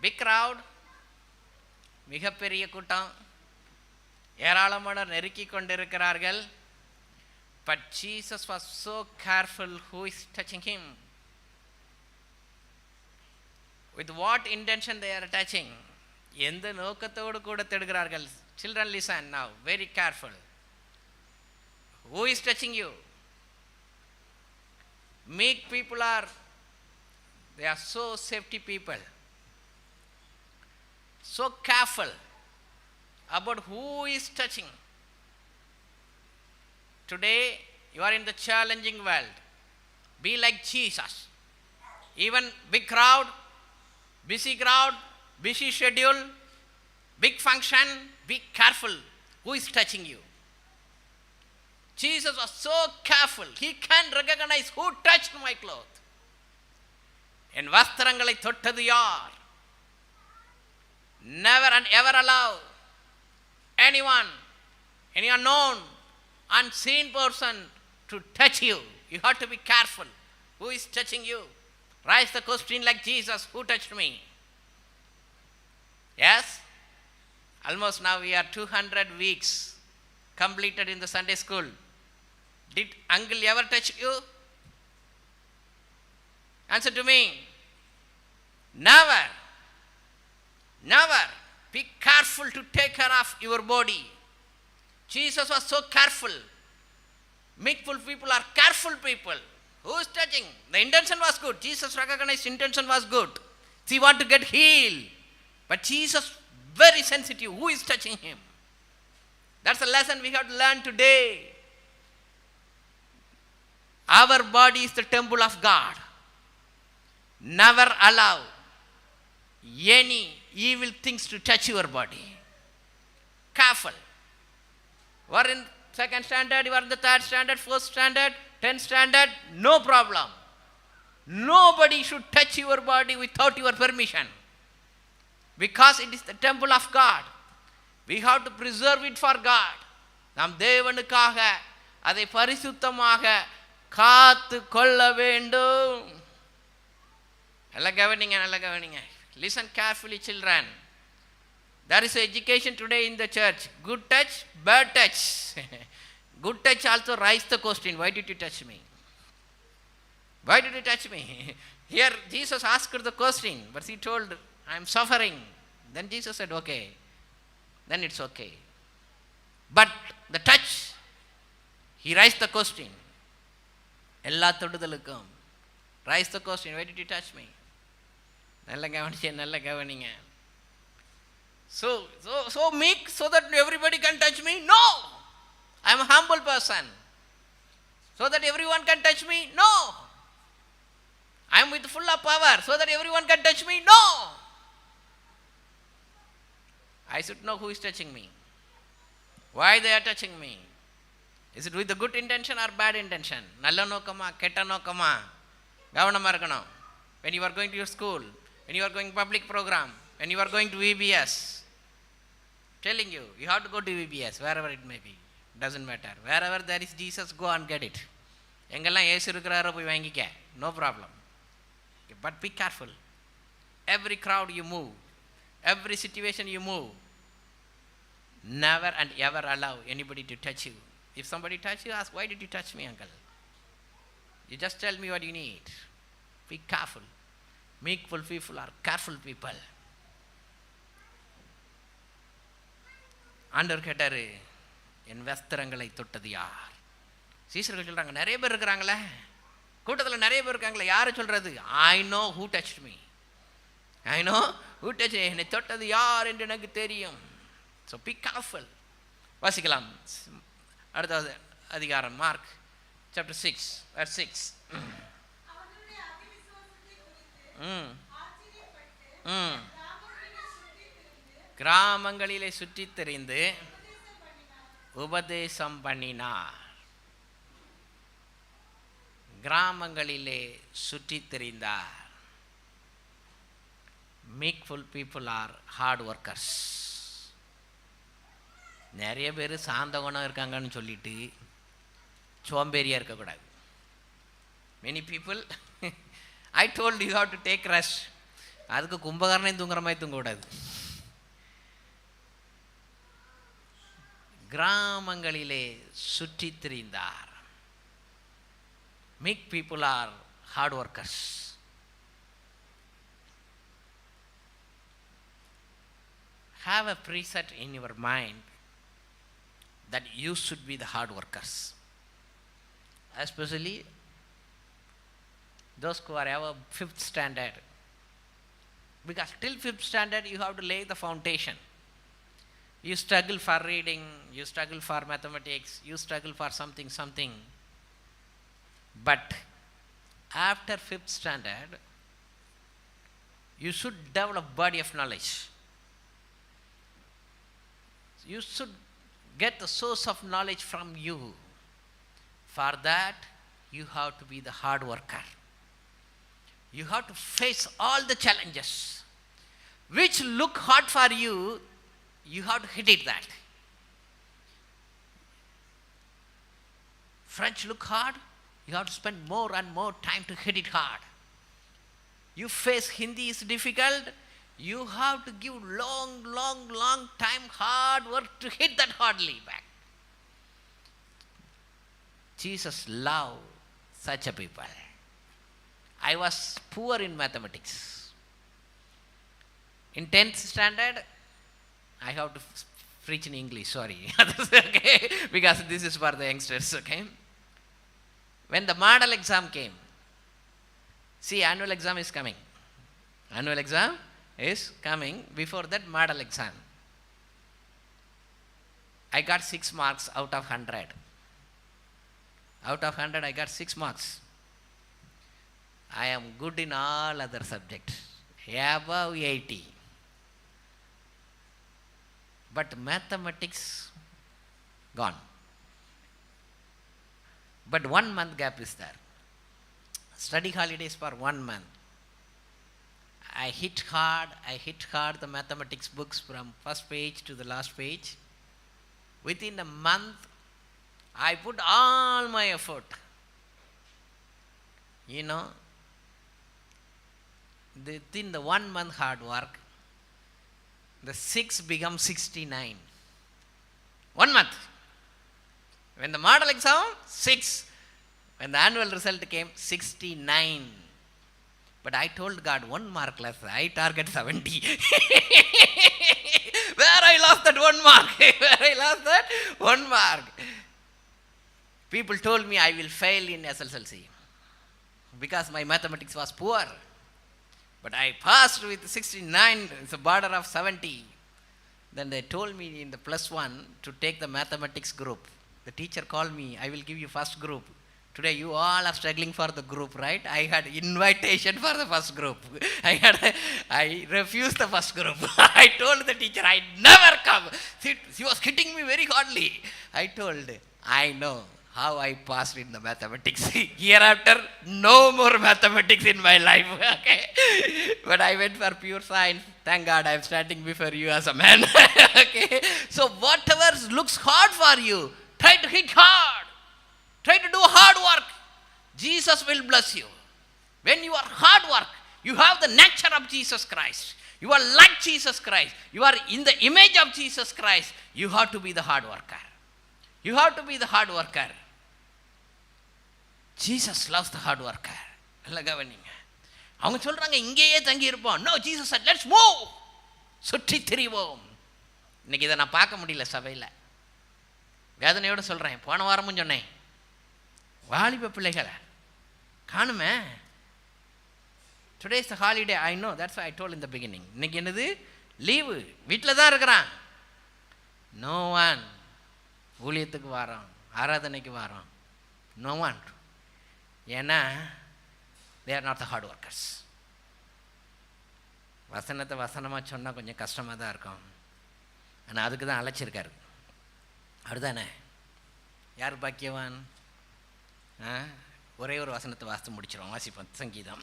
பிக் crowd, மிகப்பெரிய கூட்டம், ஏராளமான நெருக்கி கொண்டிருக்கிறார்கள். But Jesus was so careful who is touching him. With what intention they are touching? எந்த நோக்கத்தோடு கூட தேடுகிறார்கள்? Children, listen now, very careful. Who is touching you? Meek people they are so safety people, so careful about who is touching. Today you are in the challenging world. Be like Jesus. Even big crowd, busy schedule, big function, be careful who is touching you. Jesus was so careful. He can recognize who touched my cloth. என் வஸ்திரங்களை தொட்டது யார்? Never and ever allow anyone, any unknown, unseen person to touch you. You have to be careful. Who is touching you? Raise the question like Jesus, who touched me? Yes? Almost now we are 200 weeks completed in the Sunday school. Did uncle ever touch you? Answer to me. Never. Never. Be careful to take care of your body. Jesus was so careful. Meekful people are careful people. Who is touching? The intention was good. Jesus recognized intention was good. He want to get healed. But Jesus very sensitive. Who is touching him? That's a lesson we have to learn today. Our body is the temple of God. Never allow any evil things to touch your body. Careful. You are in 2nd standard, you are in the 3rd standard, 4th standard, 10th standard, no problem. Nobody should touch your body without your permission. Because it is the temple of God. We have to preserve it for God. நாம் தேவனுக்காக அதை பரிசுத்தமாக காத்து கொள்ள வேண்டும். நல்லா கவனிங்க. Listen carefully, children. There is education today in the church. Good touch, bad touch. Good touch also raise the question, why did you touch me? Why did you touch me? Here Jesus asked the question, but he told, I am suffering. Then Jesus said, okay. Then it's okay. But the touch, he raised the question. எல்லா தொடுதலுக்கும் raise the question, why did you touch me? நல்ல கவனிங்க. So meek so that everybody can touch me? No. I am a humble person. So that everyone can touch me? No. I am with full of power so that everyone can touch me? No. I should know who is touching me. Why they are touching me? Is it with the good intention or bad intention? நல்ல நோக்கமா கெட்ட நோக்கமா? கவனமா இருக்கணும். When you are going to your school, when you are going public program, when you are going to VBS, telling you have to go to VBS, wherever it may be, doesn't matter. Wherever there is Jesus, go and get it. எங்கெல்லாம் இயேசு இருக்கிறாரோ போய் வாங்கிக்க, no problem. But be careful. Every crowd you move, every situation you move, never and ever allow anybody to touch you. If somebody touch you, ask, why did you touch me, uncle? You just tell me what you need. Be careful. Meekful people are careful people. ஆண்டவர் கேட்டாரு, என் வஸ்திரங்களை தொட்டது யார்? சீசர்கள் சொல்றாங்க, நிறைய பேர் இருக்கிறாங்களே, கூட்டத்தில் நிறைய பேர் இருக்காங்களே, யாரை சொல்றது? I know who touched me. I know who touched me. என்னை தொட்டது யார் என்று எனக்கு தெரியும். So be careful. வாசிக்கலாம் அடுத்த அதிகாரம், மார்க் chapter 6 verse 6. கிராமங்களிலே சுற்றி திரிந்து உபதேசம் பண்ணினார். கிராமங்களிலே சுற்றி திரிந்தார். meekful people are hard workers. நிறைய பேர் சாந்த குணம் இருக்காங்கன்னு சொல்லிட்டு சோம்பேறியா இருக்கக்கூடாது. many people I told you have to take rest. அதுக்கு கும்பகர்ணம் தூங்குற மாதிரி தூங்கக்கூடாது. கிராமங்களிலே சுற்றி திரிந்தார். Meek people are hard workers. Have a preset in your mind that you should be the hard workers, especially those who are above 5th standard, because till 5th standard you have to lay the foundation. You struggle for reading, you struggle for mathematics, you struggle for something, but after 5th standard you should develop body of knowledge. You should get the source of knowledge from you. For that you have to be the hard worker. You have to face all the challenges which look hard for you. You have to hit it that. French look hard, you have to spend more and more time to hit it hard. You face Hindi is difficult, you have to give long time hard work to hit that hardly back. Jesus loved such a people. I was poor in mathematics. In 10th standard, I have to preach in English, sorry. Okay? Because this is for the youngsters, okay? When the model exam came, see, annual exam is coming. Annual exam is coming. Before that, model exam. I got 6 marks out of 100. Out of 100, I got 6 marks. I am good in all other subjects, above 80. But mathematics, gone. But 1 month gap is there. Study holidays for 1 month. I hit hard the mathematics books from first page to the last page. Within a month, I put all my effort. You know, within the 1 month hard work, the 6 become 69. 1 month. When the model exam, 6. When the annual result came, 69. But I told God, 1 mark less, I target 70. Where I lost that 1 mark? Where I lost that 1 mark? People told me I will fail in SSLC because my mathematics was poor. But I passed with 69, it's a border of 70. Then they told me in the +1 to take the mathematics group. The teacher called me, I will give you first group. Today you all are struggling for the group, right? I had invitation for the first group. I refused the first group. I told the teacher, I never come. She was hitting me very hardly. I told, I know how I passed in the mathematics. Hereafter, no more mathematics in my life. Okay? But I went for pure science. Thank God I am standing before you as a man. Okay? So whatever looks hard for you, try to hit hard. Try to do hard work. Jesus will bless you. When you are hard work, you have the nature of Jesus Christ. You are like Jesus Christ. You are in the image of Jesus Christ. You have to be the hard worker. You have to be the hard worker. Jesus loves the hard worker. நல்லா கவனிங்க. அவங்க சொல்றாங்க இங்கேயே தங்கி இருப்போம். No, Jesus said, let's move. சுற்றி திரிவோம். இன்னைக்கு இதை நான் பார்க்க முடியல சபையில். வேதனையோடு சொல்கிறேன். போன வாரமும் சொன்னேன். வாலிப பிள்ளைகளை காணுமே. Today is the holiday. I know, that's I told in the beginning. இன்னைக்கு என்னது? லீவு. வீட்டில் தான் இருக்கிறான். நோ ஒன் ஊழியத்துக்கு வரோம், ஆராதனைக்கு வரோம். No one. ஏன்னா they are not the hard workers. வசனத்தை வசனமாக சொன்னால் கொஞ்சம் கஷ்டமாக தான் இருக்கும். ஆனால் அதுக்கு தான் அழைச்சிருக்காரு. அப்படிதானே? யார் பாக்கியவான்? ஒரே ஒரு வசனத்தை வாசித்து முடிச்சிடும். வாசிப்போம். சங்கீதம்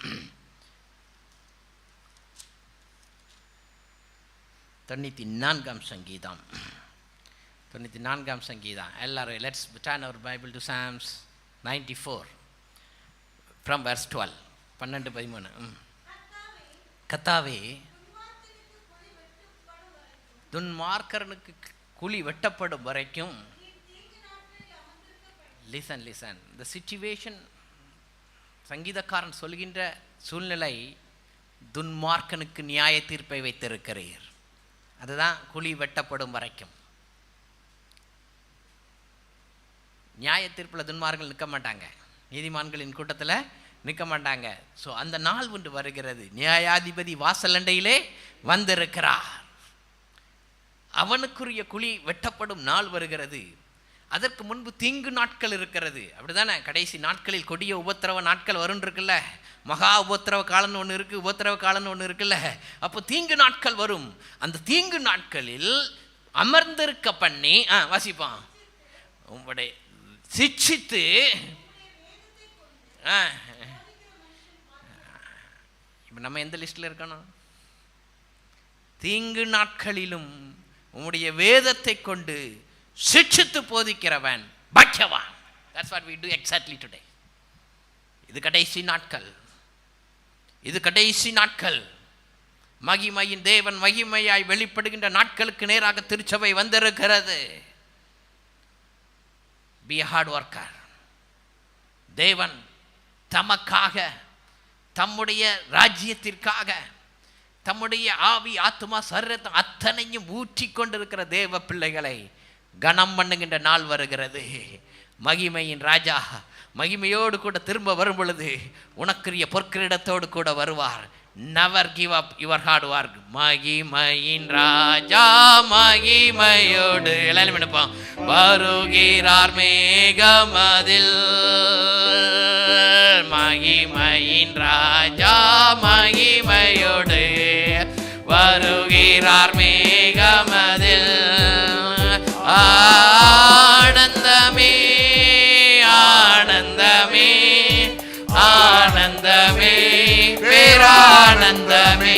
94 சங்கீதம். 94 சங்கீதம். எல்லாரும் let's turn our Bible to Psalms 94 from verse 12. 12-13. கத்தாவே, துன்மார்க்கனுக்கு குழி வெட்டப்படும் வரைக்கும், லிசன் லிசன், இந்த சிச்சுவேஷன், சங்கீதக்காரன் சொல்கின்ற சூழ்நிலை, துன்மார்க்கனுக்கு நியாய தீர்ப்பை வைத்திருக்கிறீர். அதுதான் குழி வெட்டப்படும் வரைக்கும். நியாய தீர்ப்பில் துன்மார்கள் நிற்க மாட்டாங்க, நீதிமான்களின் கூட்டத்தில் நிற்க மாட்டாங்க. ஸோ அந்த நாள் ஒன்று வருகிறது, நியாயாதிபதி வாசலண்டையிலே வந்திருக்கிறார். அவனுக்குரிய குழி வெட்டப்படும் நாள் வருகிறது. அதற்கு முன்பு தீங்கு நாட்கள் இருக்கிறது, அப்படிதானே? கடைசி நாட்களில் கொடிய உபத்திரவ நாட்கள் வரும் இருக்குல்ல, மகா உபத்திரவ காலம்னு ஒன்று இருக்குது, உபத்திரவ காலம்னு ஒன்று இருக்குல்ல. அப்போ தீங்கு நாட்கள் வரும். அந்த தீங்கு நாட்களில் அமர்ந்திருக்க பண்ணி வாசிப்பான், உங்களுடைய சிட்சித்து, இப்போ நம்ம எந்த லிஸ்டில் இருக்கணும்? தீங்கு நாட்களிலும் உம்முடைய வேதத்தை கொண்டு சிட்சித்து போதிக்கிறவன் பாக்கியவான். That's what we do exactly today. இது கடைசி நாட்கள், இது கடைசி நாட்கள். மகிமையின் தேவன் மகிமையாய் வெளிப்படுகின்ற நாட்களுக்கு நேராக திருச்சபை வந்திருக்கிறது. Be a hard worker. தேவன் தமக்காக, தம்முடைய ராஜ்யத்திற்காக, தம்முடைய ஆவி ஆத்மா சரீரத்தை அத்தனையும் ஊற்றி கொண்டிருக்கிற தேவ பிள்ளைகளை கனம் பண்ணுகின்ற நாள் வருகிறது. மகிமையின் ராஜா மகிமையோடு கூட திரும்ப வரும் பொழுது உனக்குரிய பொற்கிரீடத்தோடு கூட வருவார். Never give up your hard work. மகிமையின் ராஜா மகிமையோடு எல்லாரும் நினைப்போம், வருகிறார் மேகமதில். மகிமையின் ராஜா மகிமையோடு வருகிறார் மேகமதில். ஆனந்தமே ஆனந்தமே ஆனந்தமே பேரானந்தமே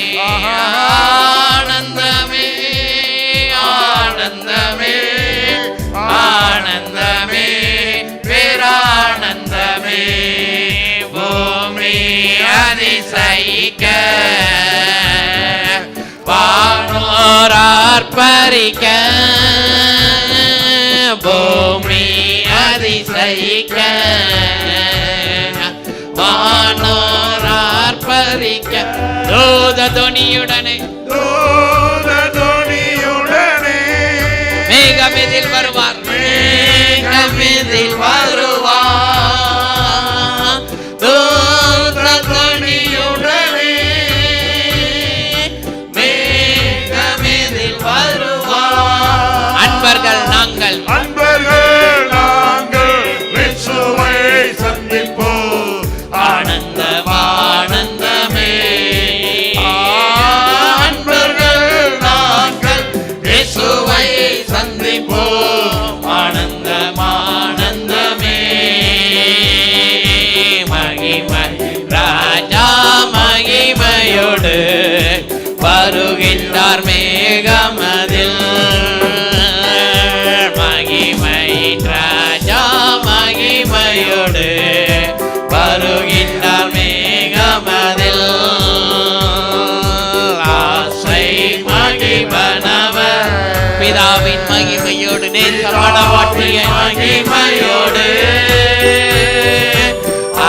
ஆனந்தமே ஆனந்தமே ஆனந்தமே பேரானந்தமே. பூமி அதிசயிக்க வானோர் ஆர்ப்பரிக்க, பூமி அதிசயிக்க வானோர் ஆர்ப்பரிக்க, தூததுணியுடனே மேகமெதில் வருவார், மேகமெதில் வருவார், தூததுணியுடனே மேகமெதில் வருவார். அன்பர்கள் நாங்கள் இயேசுவை சந்திப்போம். ஆனந்தம் ஆனந்தமே. அன்பர்கள் நாங்கள் இயேசுவை சந்திப்போம். ஆனந்தம் ஆனந்தமே. மகிமை ராஜா மகிமையோடு வருகின்றார் மேகமதில். மகிமையின் ராஜா மகிமையோடு வருகின்றார் மேகமதில். ஆசை மகிமனவர் பிதாவின் மகிமையோடு நேசமணவாட்டிய மகிமையோடு,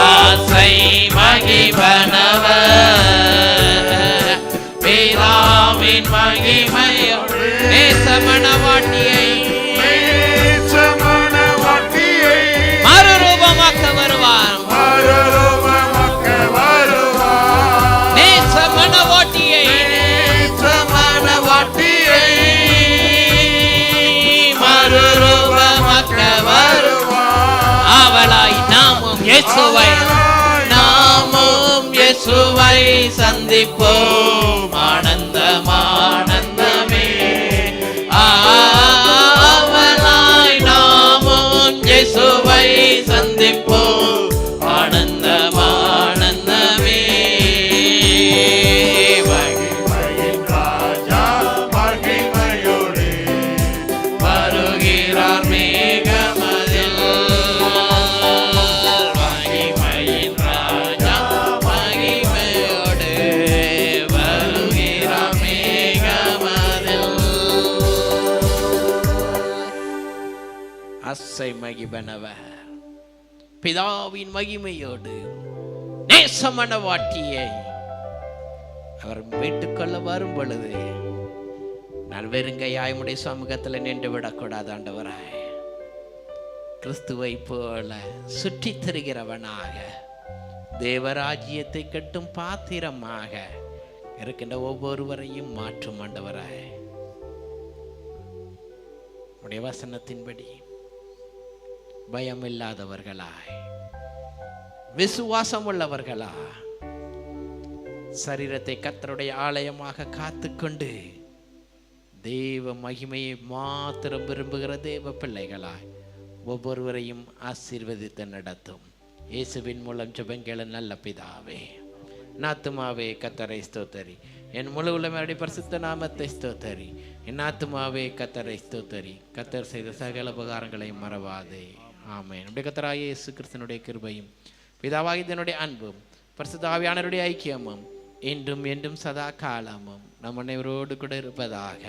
ஆசை மகிமனவர் பிதாவின் மகிமையோடு நேசமணவாட்டியை மறுரூபமாக்க வருவார். நேசமணவாட்டியை மறுரூபமாக்க வருவார். அவளாய் நாமும் இயேசுவை சந்திப்போம். ஆனந்தம் ஆனந்தமே. அவளாய் நாமும் இயேசுவை சந்திப்போம். ஆனந்தம் ஆனந்தமே. மகிமையின் ராஜா மகிமையோடு வருகிறார் மேகமதில். மகிமையின் ராஜா மகிமையோடு அசை மகிபனவர் பிதாவின் மகிமையோடு நேசமனவாட்டியை அவர் மீட்டுக்கொள்ள வரும் பொழுது நான் வெறுங்கையாய் உம்முடைய சமூகத்தில் நின்று விடக்கூடாது ஆண்டவராய். கிறிஸ்துவை போல சுற்றி திரிகிறவனாக தேவராஜ்யத்தை கட்டும் பாத்திரமாக இருக்கின்ற ஒவ்வொருவரையும் மாற்றும் ஆண்டவராய். உடைய வசனத்தின்படி பயம் இல்லாதவர்களாய் விசுவாசம் உள்ளவர்களா சரீரத்தை கர்த்தருடைய ஆலயமாக காத்துக்கொண்டு தேவ மகிமையை மாத்திரம் விரும்புகிற தேவ பிள்ளைகளாய் ஒவ்வொருவரையும் ஆசீர்வதித்து நடத்தும். இயேசுவின் மூலம் ஜெபங்கள நல்ல பிதாவே. நாத்துமாவே கர்த்தரை ஸ்தோத்தரி, என் முழு உலகமே பரிசுத்த நாமத்தை ஸ்தோத்தரி. என் ஆத்துமாவே கர்த்தரை ஸ்தோத்தரி, கர்த்தர் செய்த சகல உபகாரங்களையும் மறவாதே. ஆமென். நம்முடைய கர்த்தராகிய இயேசு கிறிஸ்துவினுடைய கிருபையும் பிதாவாகிய தேவனுடைய அன்பும் பரிசுத்த ஆவியானவருடைய ஐக்கியமும் என்றும் என்றும் சதா காலமும் நம் அனைவரோடு கூட இருப்பதாக.